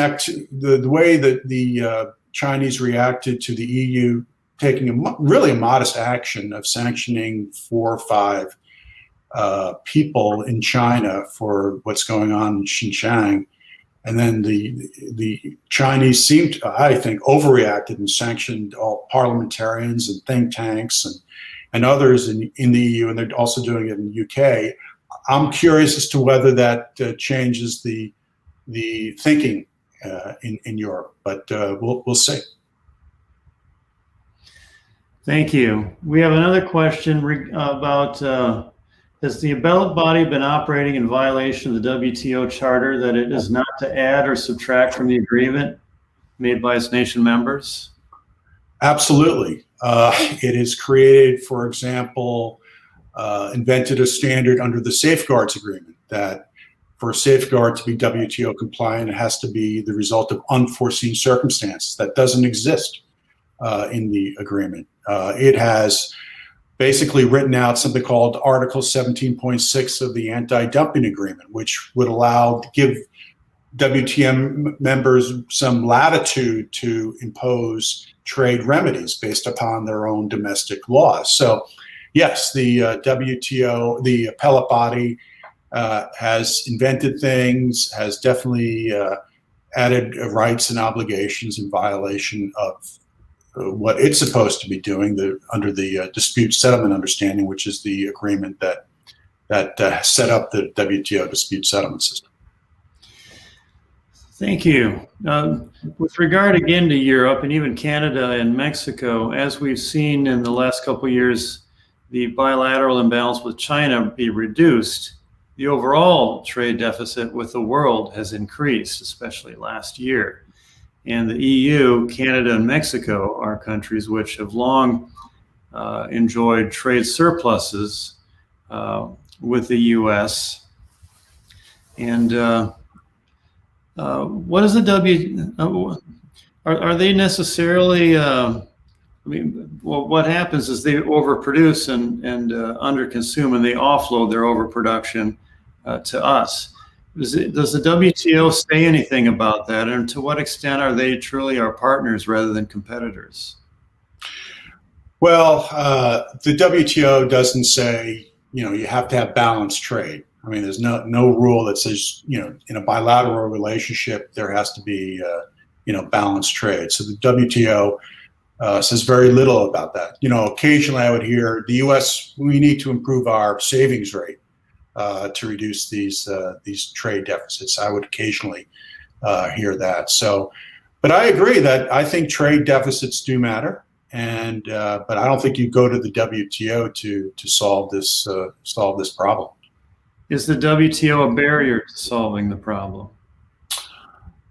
the way that the Chinese reacted to the EU taking really a modest action of sanctioning 4 or 5 people in China for what's going on in Xinjiang, and then the Chinese seemed, I think, overreacted and sanctioned all parliamentarians and think tanks and others in the EU, and they're also doing it in the UK. I'm curious as to whether that changes the thinking in Europe, but we'll see. Thank you. We have another question about, has the appellate body been operating in violation of the WTO charter that it is not to add or subtract from the agreement made by its nation members? Absolutely. It has created, for example, invented a standard under the safeguards agreement that for a safeguard to be WTO compliant, it has to be the result of unforeseen circumstances. That doesn't exist in the agreement. It has basically written out something called Article 17.6 of the anti-dumping agreement, which would give WTO members some latitude to impose trade remedies based upon their own domestic laws. So yes, the WTO, the appellate body, has invented things, has definitely added rights and obligations in violation of what it's supposed to be doing under the dispute settlement understanding, which is the agreement that set up the WTO dispute settlement system. Thank you. With regard again to Europe and even Canada and Mexico, as we've seen in the last couple of years, the bilateral imbalance with China be reduced, the overall trade deficit with the world has increased, especially last year. And the EU, Canada, and Mexico are countries which have long enjoyed trade surpluses with the U.S. And what is the are they necessarily, what happens is they overproduce and underconsume, and they offload their overproduction to us. Does the WTO say anything about that? And to what extent are they truly our partners rather than competitors? Well, the WTO doesn't say, you have to have balanced trade. I mean, there's no rule that says, in a bilateral relationship, there has to be, balanced trade. So the WTO says very little about that. Occasionally I would hear the U.S., we need to improve our savings rate to reduce these trade deficits. I would occasionally hear that. So, but I agree that I think trade deficits do matter, and but I don't think you go to the WTO to solve this problem. Is the WTO a barrier to solving the problem?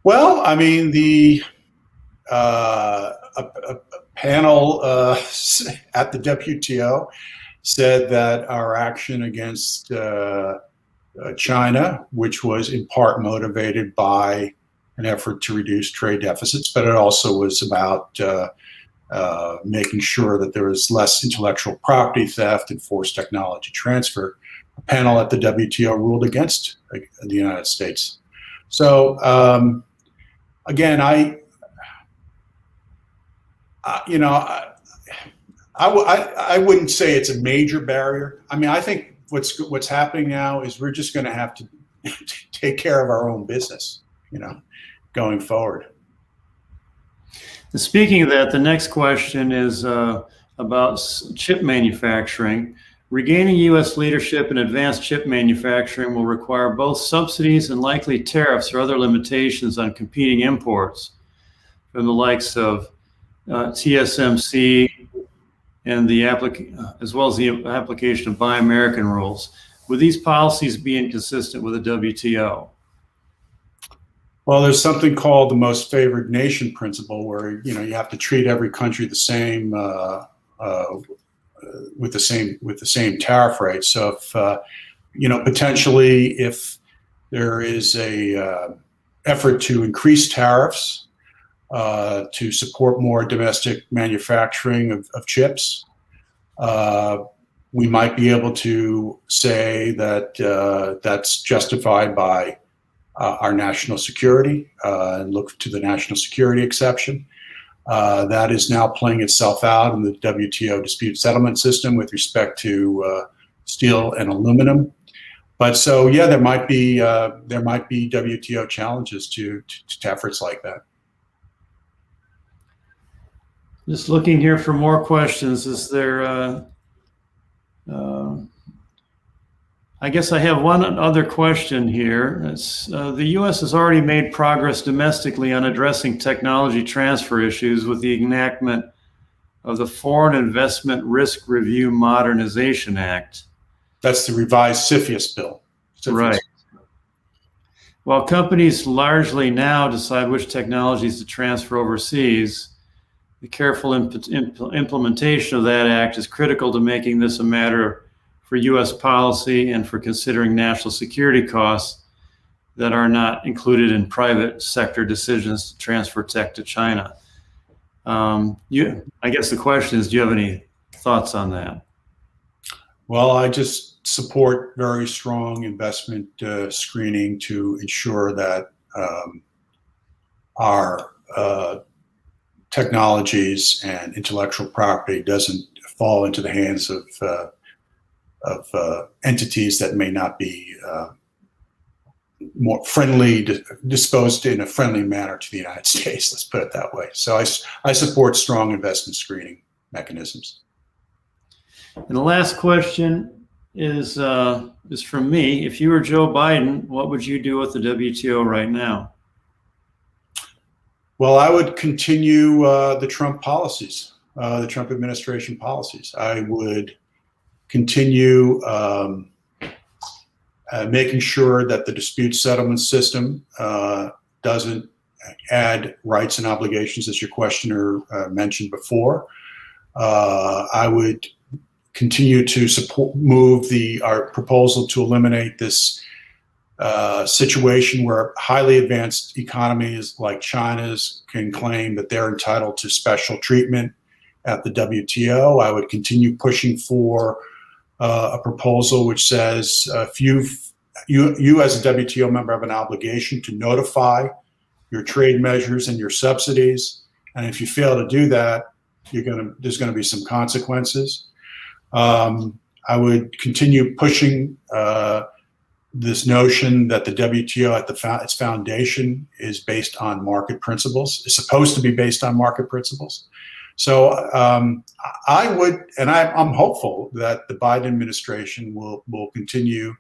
Well, I mean, a panel at the WTO said that our action against China, which was in part motivated by an effort to reduce trade deficits, but it also was about making sure that there was less intellectual property theft and forced technology transfer. A panel at the WTO ruled against the United States. So again, I wouldn't say it's a major barrier. I mean, I think what's happening now is we're just going to have to take care of our own business, going forward. Speaking of that, the next question is about chip manufacturing. Regaining U.S. leadership in advanced chip manufacturing will require both subsidies and likely tariffs or other limitations on competing imports from the likes of TSMC and as well as the application of Buy American rules. Would these policies be inconsistent with the WTO? Well, there's something called the most favored nation principle, where you have to treat every country the same with the same tariff rate. So if potentially if there is a effort to increase tariffs to support more domestic manufacturing of chips, we might be able to say that that's justified by our national security and look to the national security exception. That is now playing itself out in the WTO dispute settlement system with respect to steel and aluminum. But so yeah, there might be WTO challenges to efforts like that. Just looking here for more questions. Is there? I guess I have one other question here. The U.S. has already made progress domestically on addressing technology transfer issues with the enactment of the Foreign Investment Risk Review Modernization Act. That's the revised CFIUS bill. CFIUS. Right. While companies largely now decide which technologies to transfer overseas, the careful implementation of that act is critical to making this a matter for U.S. policy and for considering national security costs that are not included in private sector decisions to transfer tech to China. I guess the question is, do you have any thoughts on that? Well, I just support very strong investment screening to ensure that our technologies and intellectual property doesn't fall into the hands of entities that may not be more friendly, disposed in a friendly manner to the United States. Let's put it that way. So I support strong investment screening mechanisms. And the last question is from me. If you were Joe Biden, what would you do with the WTO right now? Well, I would continue the Trump policies, the Trump administration policies. I would continue making sure that the dispute settlement system doesn't add rights and obligations, as your questioner mentioned before. I would continue to move our proposal to eliminate this situation where highly advanced economies like China's can claim that they're entitled to special treatment at the WTO. I would continue pushing for a proposal which says if you as a WTO member have an obligation to notify your trade measures and your subsidies, and if you fail to do that, there's going to be some consequences. I would continue pushing this notion that the WTO at its foundation is based on market principles, is supposed to be based on market principles. So I would, and I'm hopeful that the Biden administration will continue,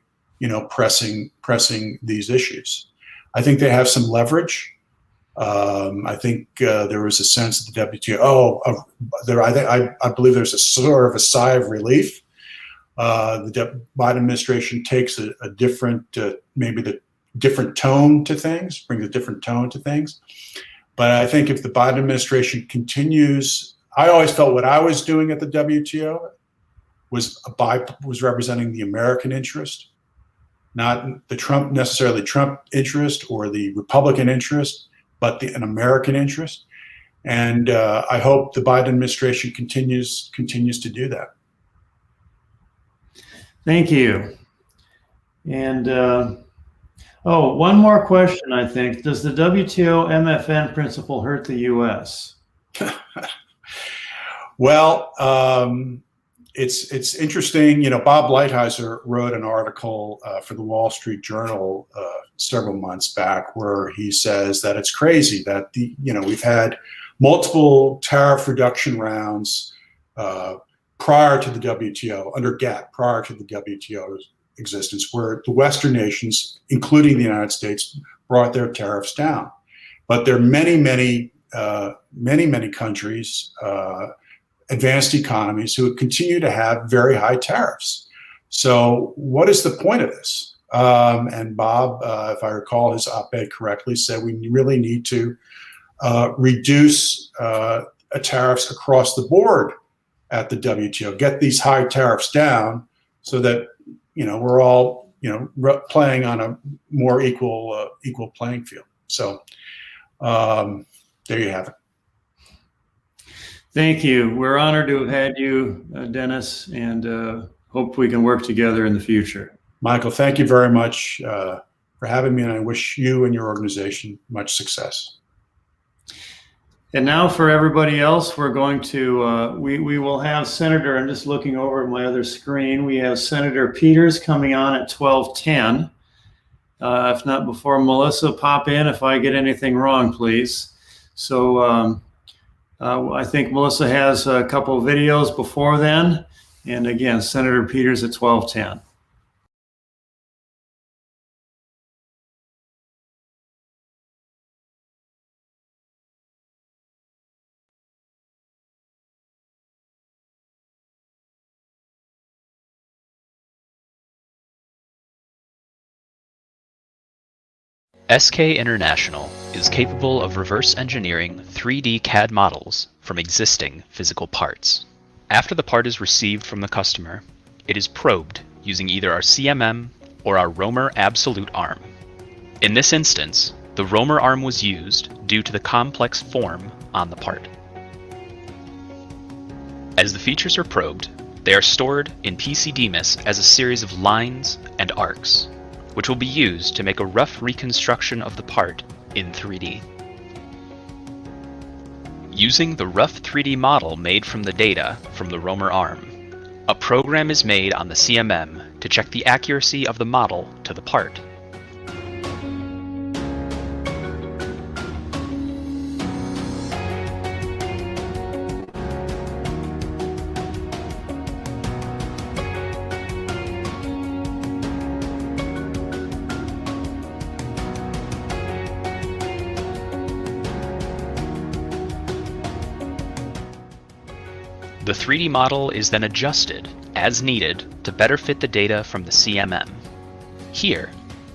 pressing these issues. I think they have some leverage. I think there was a sense that the WTO, I believe there's a sort of a sigh of relief. The Biden administration takes a different, maybe the different tone to things, brings a different tone to things. But I think if the Biden administration continues, I always felt what I was doing at the WTO was representing the American interest, not the necessarily Trump interest or the Republican interest, but an American interest. And I hope the Biden administration continues to do that. Thank you. And one more question, I think. Does the WTO MFN principle hurt the U.S.? Well, it's interesting. Bob Lighthizer wrote an article for the Wall Street Journal several months back where he says that it's crazy that we've had multiple tariff reduction rounds prior to the WTO, under GATT, prior to the WTO's existence, where the Western nations, including the United States, brought their tariffs down. But there are many countries, advanced economies, who continue to have very high tariffs. So what is the point of this? And Bob, if I recall his op-ed correctly, said we really need to reduce tariffs across the board at the WTO, get these high tariffs down so that we're all playing on a more equal playing field. So there you have it. Thank you. We're honored to have had you, Dennis, and hope we can work together in the future. Michael, thank you very much for having me, and I wish you and your organization much success. And now for everybody else, we're going to, we will have Senator, I'm just looking over at my other screen, we have Senator Peters coming on at 12:10. If not before, Melissa, pop in if I get anything wrong, please. So I think Melissa has a couple of videos before then. And again, Senator Peters at 12:10. SK International is capable of reverse engineering 3D CAD models from existing physical parts. After the part is received from the customer, it is probed using either our CMM or our Romer Absolute arm. In this instance, the Romer arm was used due to the complex form on the part. As the features are probed, they are stored in PCDMIS as a series of lines and arcs, which will be used to make a rough reconstruction of the part in 3D. Using the rough 3D model made from the data from the Romer arm, a program is made on the CMM to check the accuracy of the model to the part. The 3D model is then adjusted as needed to better fit the data from the CMM. Here,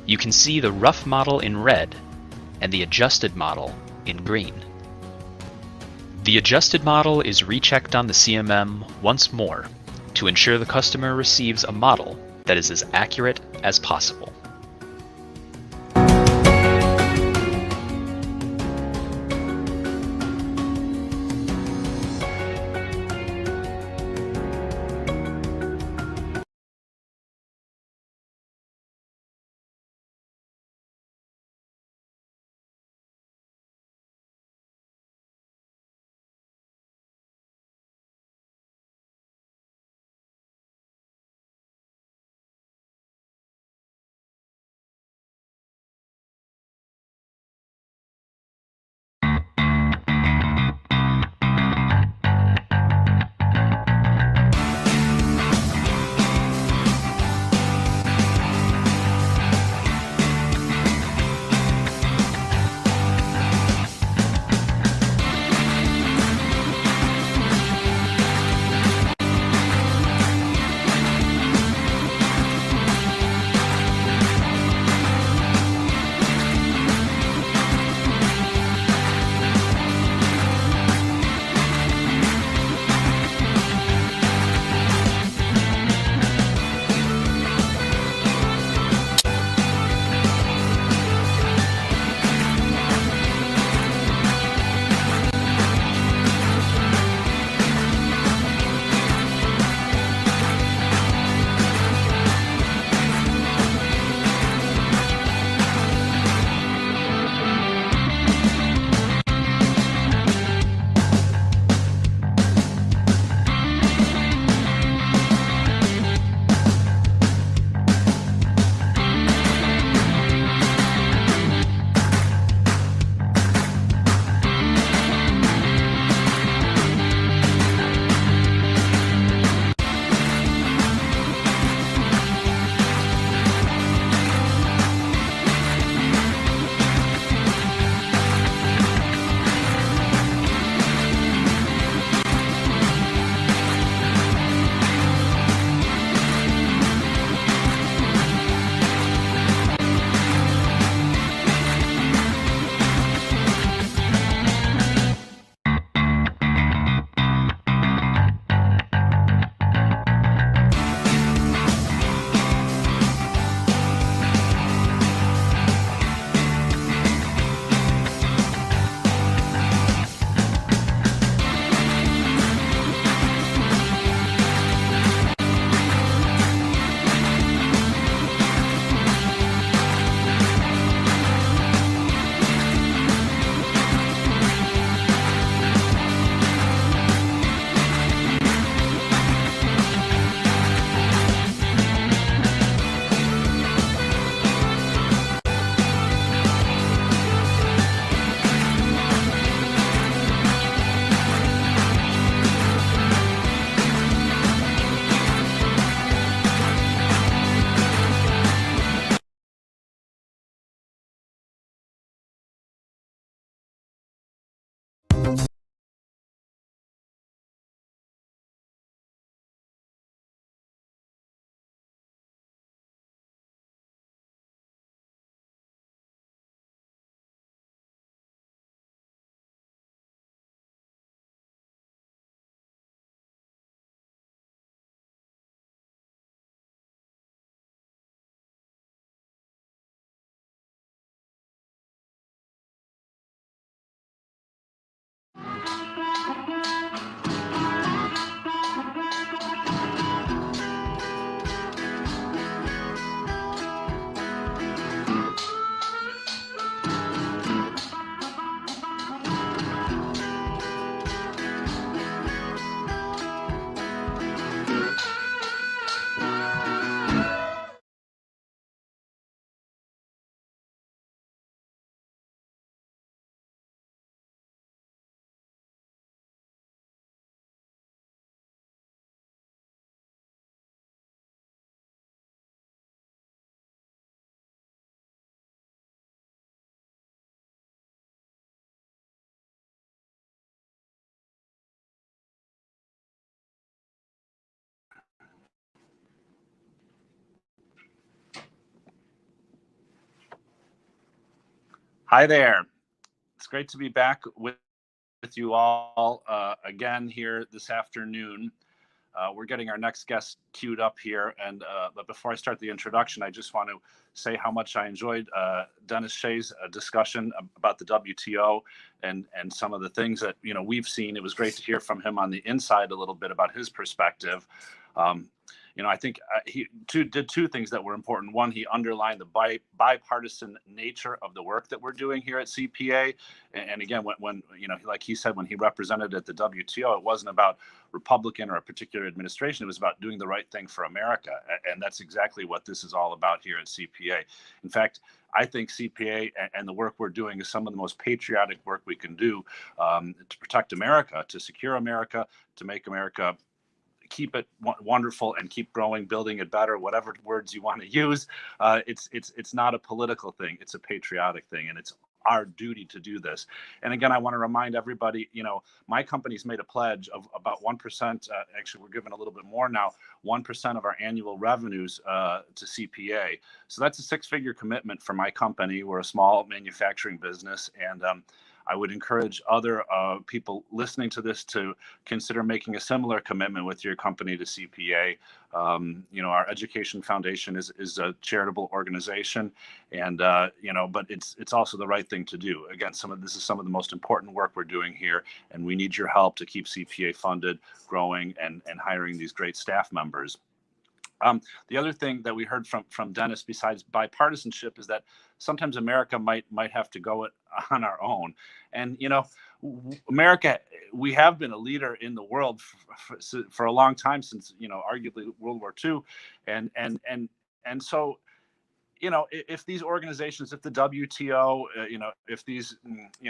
you can see the rough model in red and the adjusted model in green. The adjusted model is rechecked on the CMM once more to ensure the customer receives a model that is as accurate as possible. Hi there. It's great to be back with you all again here this afternoon. We're getting our next guest queued up here, and but before I start the introduction, I just want to say how much I enjoyed Dennis Shea's discussion about the WTO and some of the things that we've seen. It was great to hear from him on the inside a little bit about his perspective. I think he did two things that were important. One, he underlined the bipartisan nature of the work that we're doing here at CPA. And again, when like he said, when he represented at the WTO, it wasn't about Republican or a particular administration. It was about doing the right thing for America. And that's exactly what this is all about here at CPA. In fact, I think CPA and the work we're doing is some of the most patriotic work we can do to protect America, to secure America, to make America keep it wonderful and keep growing, building it better, whatever words you want to use. It's not a political thing. It's a patriotic thing. And it's our duty to do this. And again, I want to remind everybody, my company's made a pledge of about 1%. Actually, we're giving a little bit more now, 1% of our annual revenues to CPA. So that's a 6-figure commitment for my company. We're a small manufacturing business. And I would encourage other people listening to this to consider making a similar commitment with your company to CPA. Our education foundation is a charitable organization, and but it's also the right thing to do. Again, this is some of the most important work we're doing here, and we need your help to keep CPA funded, growing, and hiring these great staff members. The other thing that we heard from Dennis, besides bipartisanship, is that sometimes America might have to go it on our own. And America, we have been a leader in the world for a long time, since arguably World War II, and so if these organizations, if the WTO, if these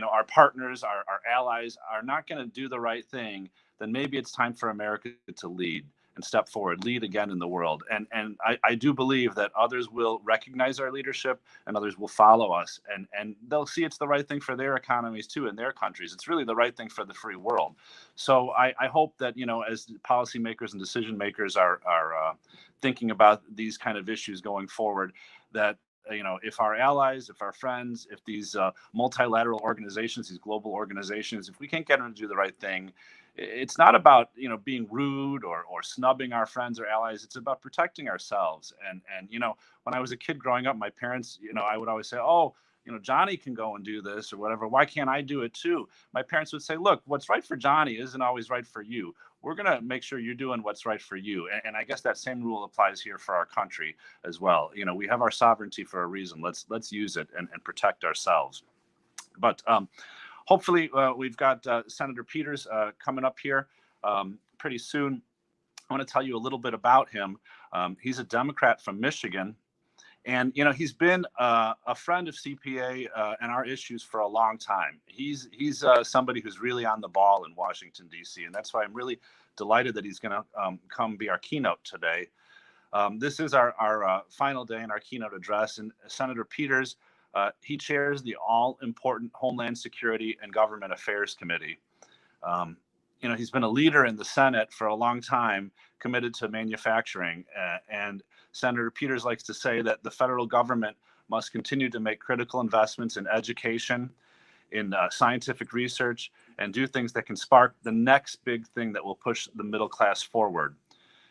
our partners, our allies are not going to do the right thing, then maybe it's time for America to lead and step forward, lead again in the world. And I do believe that others will recognize our leadership and others will follow us, and they'll see it's the right thing for their economies too, in their countries. It's really the right thing for the free world. So I hope that, as policymakers and decision makers are thinking about these kind of issues going forward, that if our allies, if our friends, if these multilateral organizations, these global organizations, if we can't get them to do the right thing, it's not about being rude or snubbing our friends or allies. It's about protecting ourselves. And when I was a kid growing up, my parents, I would always say, oh, Johnny can go and do this or whatever. Why can't I do it too? My parents would say, look, what's right for Johnny isn't always right for you. We're going to make sure you're doing what's right for you. And I guess that same rule applies here for our country as well. We have our sovereignty for a reason. Let's use it and protect ourselves. But hopefully we've got Senator Peters coming up here pretty soon. I want to tell you a little bit about him. He's a Democrat from Michigan. And, he's been a friend of CPA and our issues for a long time. He's somebody who's really on the ball in Washington, D.C. And that's why I'm really delighted that he's going to come be our keynote today. This is our final day in our keynote address. And Senator Peters, he chairs the all-important Homeland Security and Government Affairs Committee. He's been a leader in the Senate for a long time, committed to manufacturing. And Senator Peters likes to say that the federal government must continue to make critical investments in education, in scientific research, and do things that can spark the next big thing that will push the middle class forward.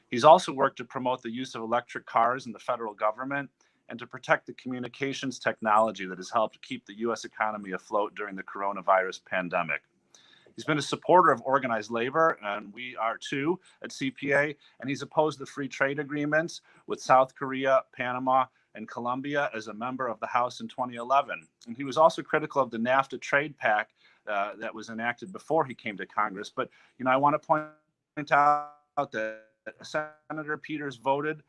He's also worked to promote the use of electric cars in the federal government and to protect the communications technology that has helped keep the U.S. economy afloat during the coronavirus pandemic. He's been a supporter of organized labor, and we are too at CPA, and he's opposed the free trade agreements with South Korea, Panama, and Colombia as a member of the House in 2011. And he was also critical of the NAFTA trade pact that was enacted before he came to Congress. But, I want to point out that Senator Peters voted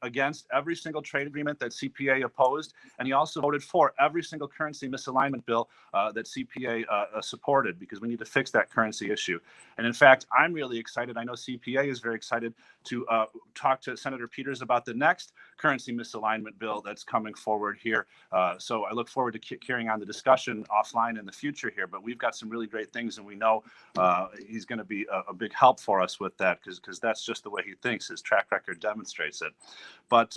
against every single trade agreement that CPA opposed, and he also voted for every single currency misalignment bill that CPA supported, because we need to fix that currency issue. And in fact, I'm really excited. I know CPA is very excited to talk to Senator Peters about the next currency misalignment bill that's coming forward here. So I look forward to carrying on the discussion offline in the future here. But we've got some really great things, and we know he's going to be a big help for us with that, because that's just the way he thinks. His track record demonstrates it. But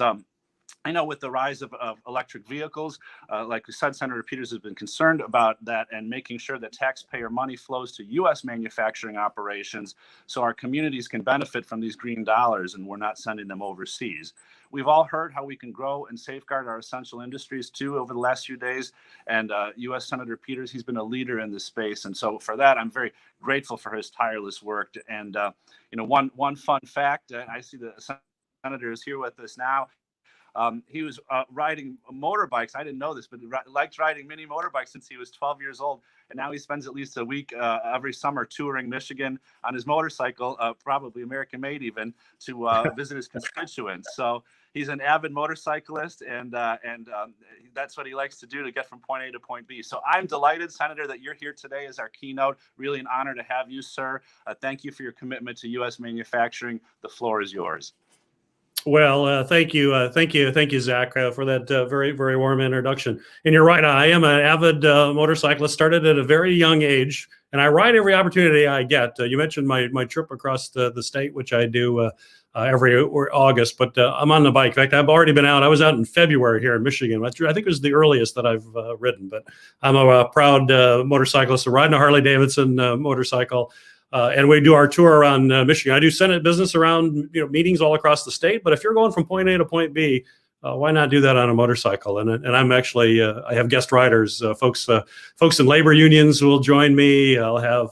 I know with the rise of electric vehicles, like we said, Senator Peters has been concerned about that and making sure that taxpayer money flows to U.S. manufacturing operations so our communities can benefit from these green dollars and we're not sending them overseas. We've all heard how we can grow and safeguard our essential industries too over the last few days. And U.S. Senator Peters, he's been a leader in this space. And so for that, I'm very grateful for his tireless work. And, one fun fact, I see the senator is here with us now. He was riding motorbikes. I didn't know this, but he liked riding mini motorbikes since he was 12 years old. And now he spends at least a week every summer touring Michigan on his motorcycle, probably American made even, to visit his constituents. So he's an avid motorcyclist, and that's what he likes to do to get from point A to point B. So I'm delighted, Senator, that you're here today as our keynote. Really an honor to have you, sir. Thank you for your commitment to U.S. manufacturing. The floor is yours. Well, thank you, Zach, for that very, very warm introduction. And you're right, I am an avid motorcyclist. Started at a very young age, and I ride every opportunity I get. You mentioned my trip across the state, which I do every August, but I'm on the bike. In fact, I've already been out. I was out in February here in Michigan. I think it was the earliest that I've ridden, but I'm a proud motorcyclist, riding a Harley Davidson motorcycle. And we do our tour around Michigan. I do Senate business around meetings all across the state. But if you're going from point A to point B, why not do that on a motorcycle? And I'm actually I have guest riders, folks in labor unions who will join me. I'll have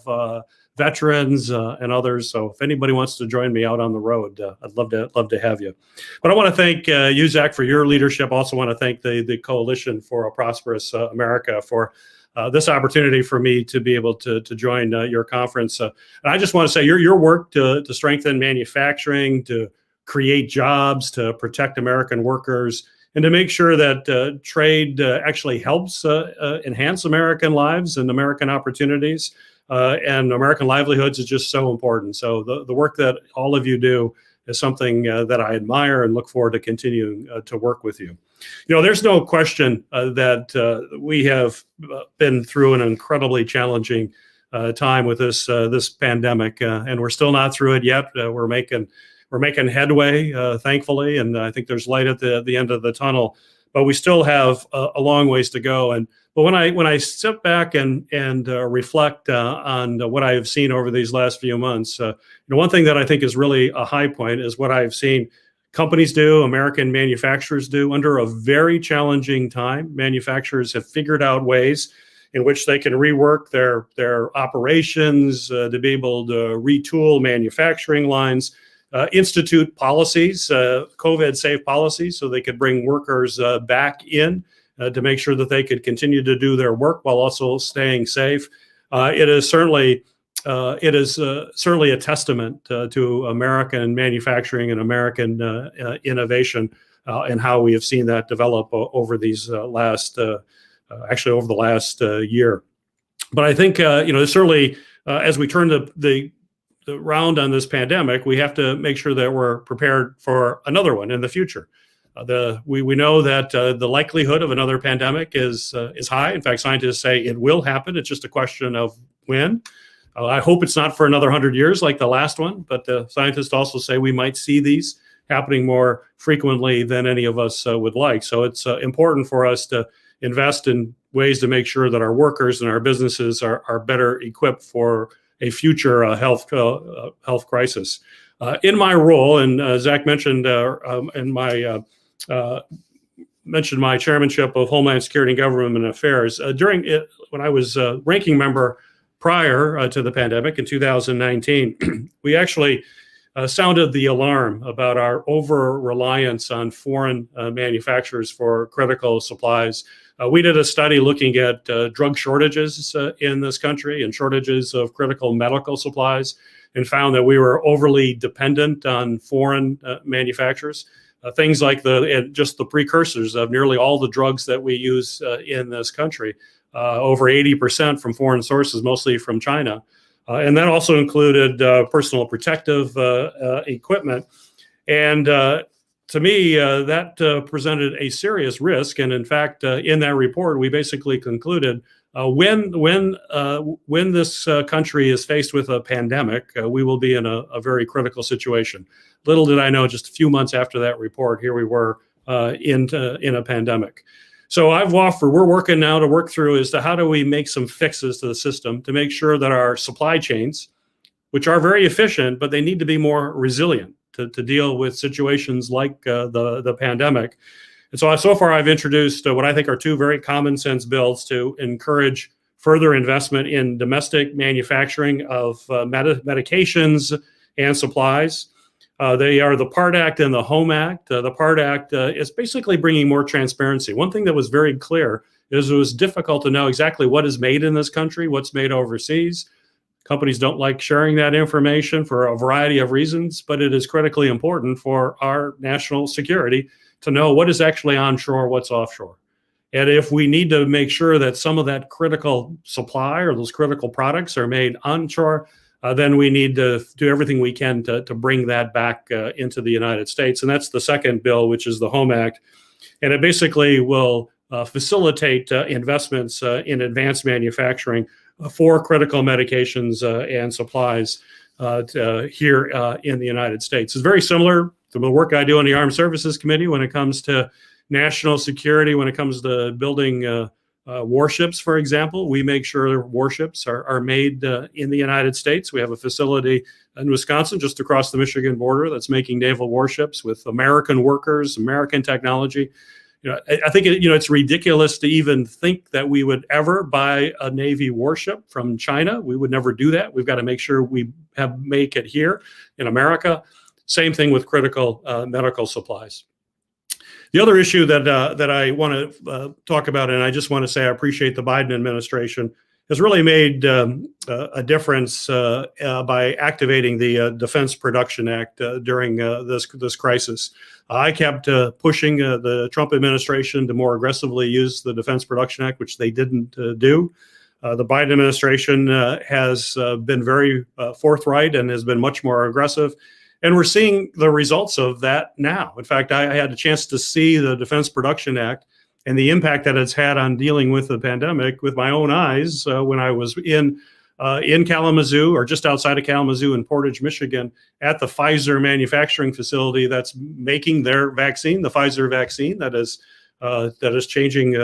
veterans and others. So if anybody wants to join me out on the road, I'd love to have you. But I want to thank you, Zach, for your leadership. Also want to thank the Coalition for a Prosperous America for this opportunity for me to be able to join your conference. And I just want to say your work to strengthen manufacturing, to create jobs, to protect American workers, and to make sure that trade actually helps enhance American lives and American opportunities and American livelihoods is just so important. So the work that all of you do is something that I admire and look forward to continuing to work with you. There's no question that we have been through an incredibly challenging time with this pandemic, and we're still not through it yet. We're making headway, thankfully, and I think there's light at the end of the tunnel. But we still have a long ways to go. But when I step back and reflect on what I have seen over these last few months, one thing that I think is really a high point is what I've seen companies do, American manufacturers do under a very challenging time. Manufacturers have figured out ways in which they can rework their operations to be able to retool manufacturing lines, institute policies, COVID-safe policies, so they could bring workers back in to make sure that they could continue to do their work while also staying safe. It is certainly a testament to American manufacturing and American innovation and how we have seen that develop over these over the last year. But I think certainly as we turn the round on this pandemic, we have to make sure that we're prepared for another one in the future. We know that the likelihood of another pandemic is high. In fact, scientists say it will happen. It's just a question of when. I hope it's not for another 100 years like the last one, but the scientists also say we might see these happening more frequently than any of us would like. So it's important for us to invest in ways to make sure that our workers and our businesses are better equipped for a future health crisis. In my role, and Zach mentioned mentioned my chairmanship of Homeland Security and Government Affairs, when I was ranking member prior to the pandemic in 2019, we actually sounded the alarm about our over-reliance on foreign manufacturers for critical supplies. We did a study looking at drug shortages in this country and shortages of critical medical supplies, and found that we were overly dependent on foreign manufacturers. Things like just the precursors of nearly all the drugs that we use in this country. Over 80% from foreign sources, mostly from China. And that also included personal protective equipment. And to me, that presented a serious risk. And in fact, in that report, we basically concluded when this country is faced with a pandemic, we will be in a very critical situation. Little did I know, just a few months after that report, here we were in a pandemic. So we're working now to work through as to how do we make some fixes to the system to make sure that our supply chains, which are very efficient, but they need to be more resilient to deal with situations like the pandemic. And so far I've introduced what I think are two very common sense bills to encourage further investment in domestic manufacturing of medications and supplies. They are the PART Act and the Home Act. The PART Act is basically bringing more transparency. One thing that was very clear is it was difficult to know exactly what is made in this country, what's made overseas. Companies don't like sharing that information for a variety of reasons, but it is critically important for our national security to know what is actually onshore, what's offshore. And if we need to make sure that some of that critical supply or those critical products are made onshore, then we need to do everything we can to bring that back into the United States. And that's the second bill, which is the Home Act. And it basically will facilitate investments in advanced manufacturing for critical medications and supplies here in the United States. It's very similar to the work I do on the Armed Services Committee when it comes to national security, when it comes to building warships, for example. We make sure warships are made in the United States. We have a facility in Wisconsin just across the Michigan border that's making naval warships with American workers, American technology. I think it's ridiculous to even think that we would ever buy a Navy warship from China. We would never do that. We've got to make sure we make it here in America. Same thing with critical medical supplies. The other issue that I want to talk about, and I just want to say I appreciate the Biden administration, has really made a difference by activating the Defense Production Act during this crisis. I kept pushing the Trump administration to more aggressively use the Defense Production Act, which they didn't do. The Biden administration has been very forthright and has been much more aggressive. And we're seeing the results of that now. In fact, I had a chance to see the Defense Production Act and the impact that it's had on dealing with the pandemic with my own eyes when I was in Kalamazoo, or just outside of Kalamazoo in Portage, Michigan, at the Pfizer manufacturing facility that's making their vaccine, the Pfizer vaccine that is changing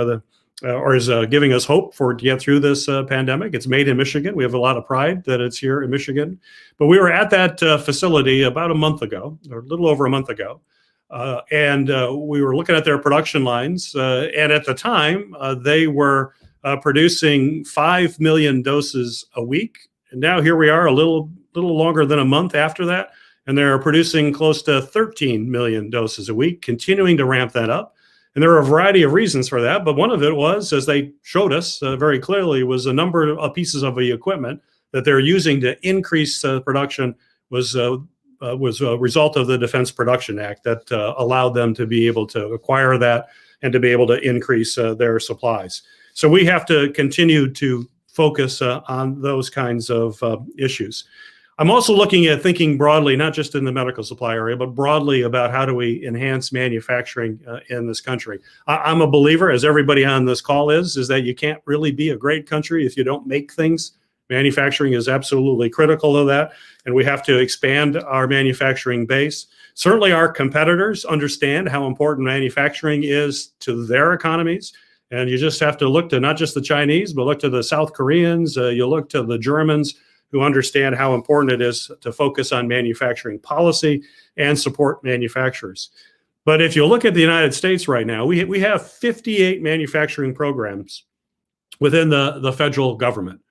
or is giving us hope to get through this pandemic. It's made in Michigan. We have a lot of pride that it's here in Michigan. But we were at that facility about a month ago, or a little over a month ago, and we were looking at their production lines. And at the time, they were producing 5 million doses a week. And now here we are, a little longer than a month after that, and they're producing close to 13 million doses a week, continuing to ramp that up. And there are a variety of reasons for that, but one of it was, as they showed us very clearly, was a number of pieces of the equipment that they're using to increase production was a result of the Defense Production Act that allowed them to be able to acquire that and to be able to increase their supplies. So we have to continue to focus on those kinds of issues. I'm also looking at thinking broadly, not just in the medical supply area, but broadly about how do we enhance manufacturing in this country. I'm a believer, as everybody on this call is that you can't really be a great country if you don't make things. Manufacturing is absolutely critical to that, and we have to expand our manufacturing base. Certainly our competitors understand how important manufacturing is to their economies, and you just have to look to not just the Chinese, but look to the South Koreans, you look to the Germans, who understand how important it is to focus on manufacturing policy and support manufacturers. But if you look at the United States right now, we have 58 manufacturing programs within the federal government,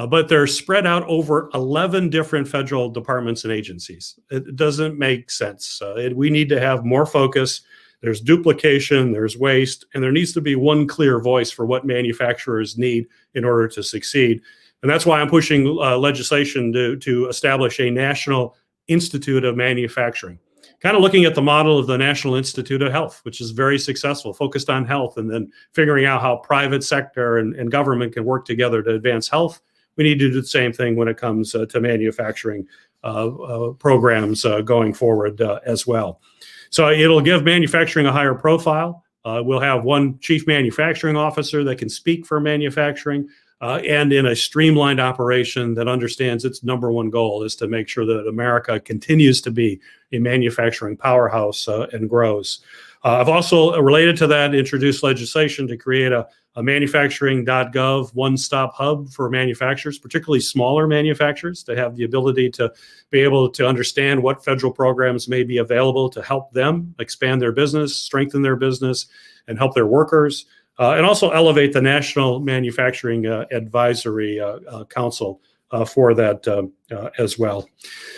but they're spread out over 11 different federal departments and agencies. It doesn't make sense. We need to have more focus. There's duplication, there's waste, and there needs to be one clear voice for what manufacturers need in order to succeed. And that's why I'm pushing legislation to establish a National Institute of Manufacturing, kind of looking at the model of the National Institute of Health, which is very successful, focused on health, and then figuring out how private sector and government can work together to advance health. We need to do the same thing when it comes to manufacturing programs going forward as well. So it'll give manufacturing a higher profile. We'll have one chief manufacturing officer that can speak for manufacturing. And in a streamlined operation that understands its number one goal is to make sure that America continues to be a manufacturing powerhouse and grows. I've also, related to that, introduced legislation to create a manufacturing.gov one-stop hub for manufacturers, particularly smaller manufacturers, to have the ability to be able to understand what federal programs may be available to help them expand their business, strengthen their business, and help their workers, and also elevate the National Manufacturing Advisory Council for that as well.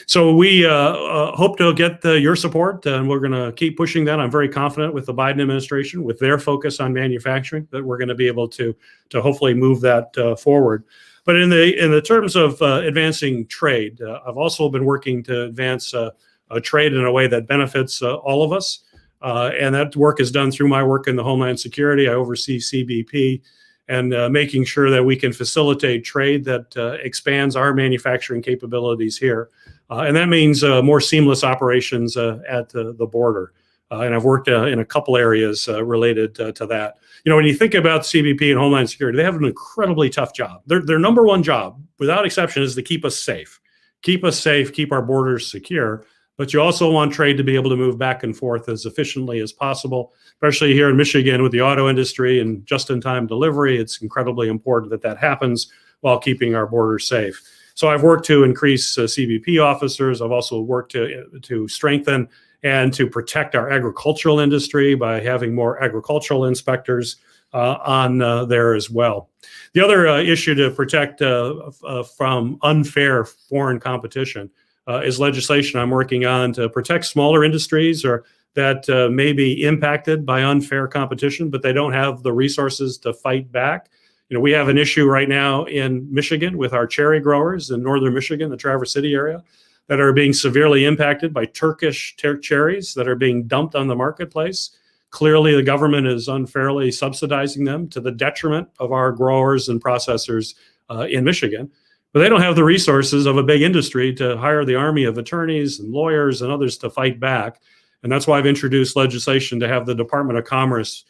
So we hope to get your support, and we're going to keep pushing that. I'm very confident with the Biden administration, with their focus on manufacturing, that we're going to be able to hopefully move that forward. But in the terms of advancing trade, I've also been working to advance trade in a way that benefits all of us. And that work is done through my work in the Homeland Security. I oversee CBP, and making sure that we can facilitate trade that expands our manufacturing capabilities here. And that means more seamless operations at the border. And I've worked in a couple areas related to that. You know, when you think about CBP and Homeland Security, they have an incredibly tough job. Their number one job, without exception, is to keep us safe. Keep us safe, keep our borders secure. But you also want trade to be able to move back and forth as efficiently as possible, especially here in Michigan with the auto industry and just-in-time delivery. It's incredibly important that that happens while keeping our borders safe. So I've worked to increase CBP officers. I've also worked to strengthen and to protect our agricultural industry by having more agricultural inspectors on there as well. The other issue to protect from unfair foreign competition is legislation I'm working on to protect smaller industries or that may be impacted by unfair competition, but they don't have the resources to fight back. You know, we have an issue right now in Michigan with our cherry growers in northern Michigan, the Traverse City area, that are being severely impacted by Turkish cherries that are being dumped on the marketplace. Clearly, the government is unfairly subsidizing them to the detriment of our growers and processors in Michigan. But they don't have the resources of a big industry to hire the army of attorneys and lawyers and others to fight back. And that's why I've introduced legislation to have the Department of Commerce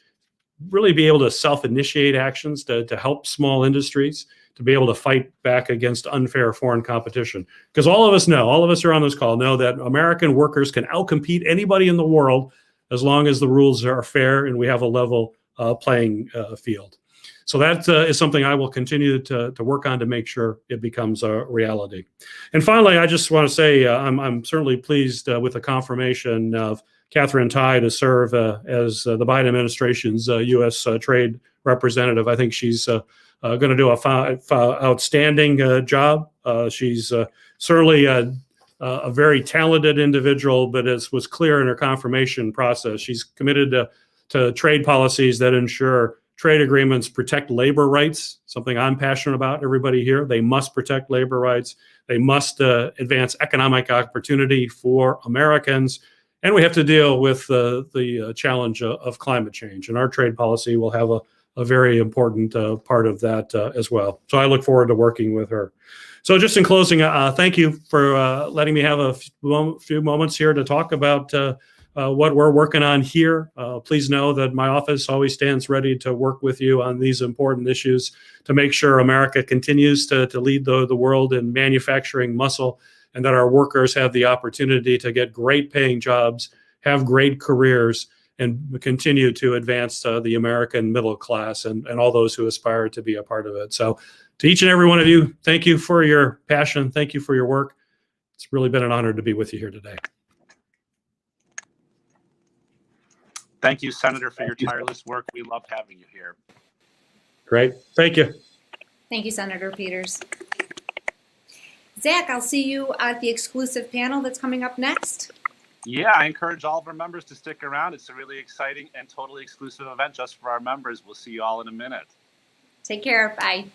really be able to self-initiate actions to help small industries to be able to fight back against unfair foreign competition. Because all of us who are on this call know that American workers can outcompete anybody in the world as long as the rules are fair and we have a level playing field. So that is something I will continue to work on to make sure it becomes a reality. And finally, I just want to say I'm certainly pleased with the confirmation of Catherine Tai to serve as the Biden administration's U.S. trade representative. I think she's going to do an outstanding job. She's certainly a very talented individual, but as was clear in her confirmation process, she's committed to trade policies that ensure trade agreements protect labor rights, something I'm passionate about, everybody here. They must protect labor rights. They must advance economic opportunity for Americans. And we have to deal with the challenge of climate change. And our trade policy will have a very important part of that as well. So I look forward to working with her. So just in closing, thank you for letting me have a few moments here to talk about what we're working on here. Please know that my office always stands ready to work with you on these important issues to make sure America continues to lead the world in manufacturing muscle, and that our workers have the opportunity to get great paying jobs, have great careers, and continue to advance the American middle class and all those who aspire to be a part of it. So to each and every one of you, thank you for your passion. Thank you for your work. It's really been an honor to be with you here today. Thank you, Senator, for your tireless work. We love having you here. Great. Thank you. Thank you, Senator Peters. Zach, I'll see you at the exclusive panel that's coming up next. Yeah, I encourage all of our members to stick around. It's a really exciting and totally exclusive event just for our members. We'll see you all in a minute. Take care. Bye.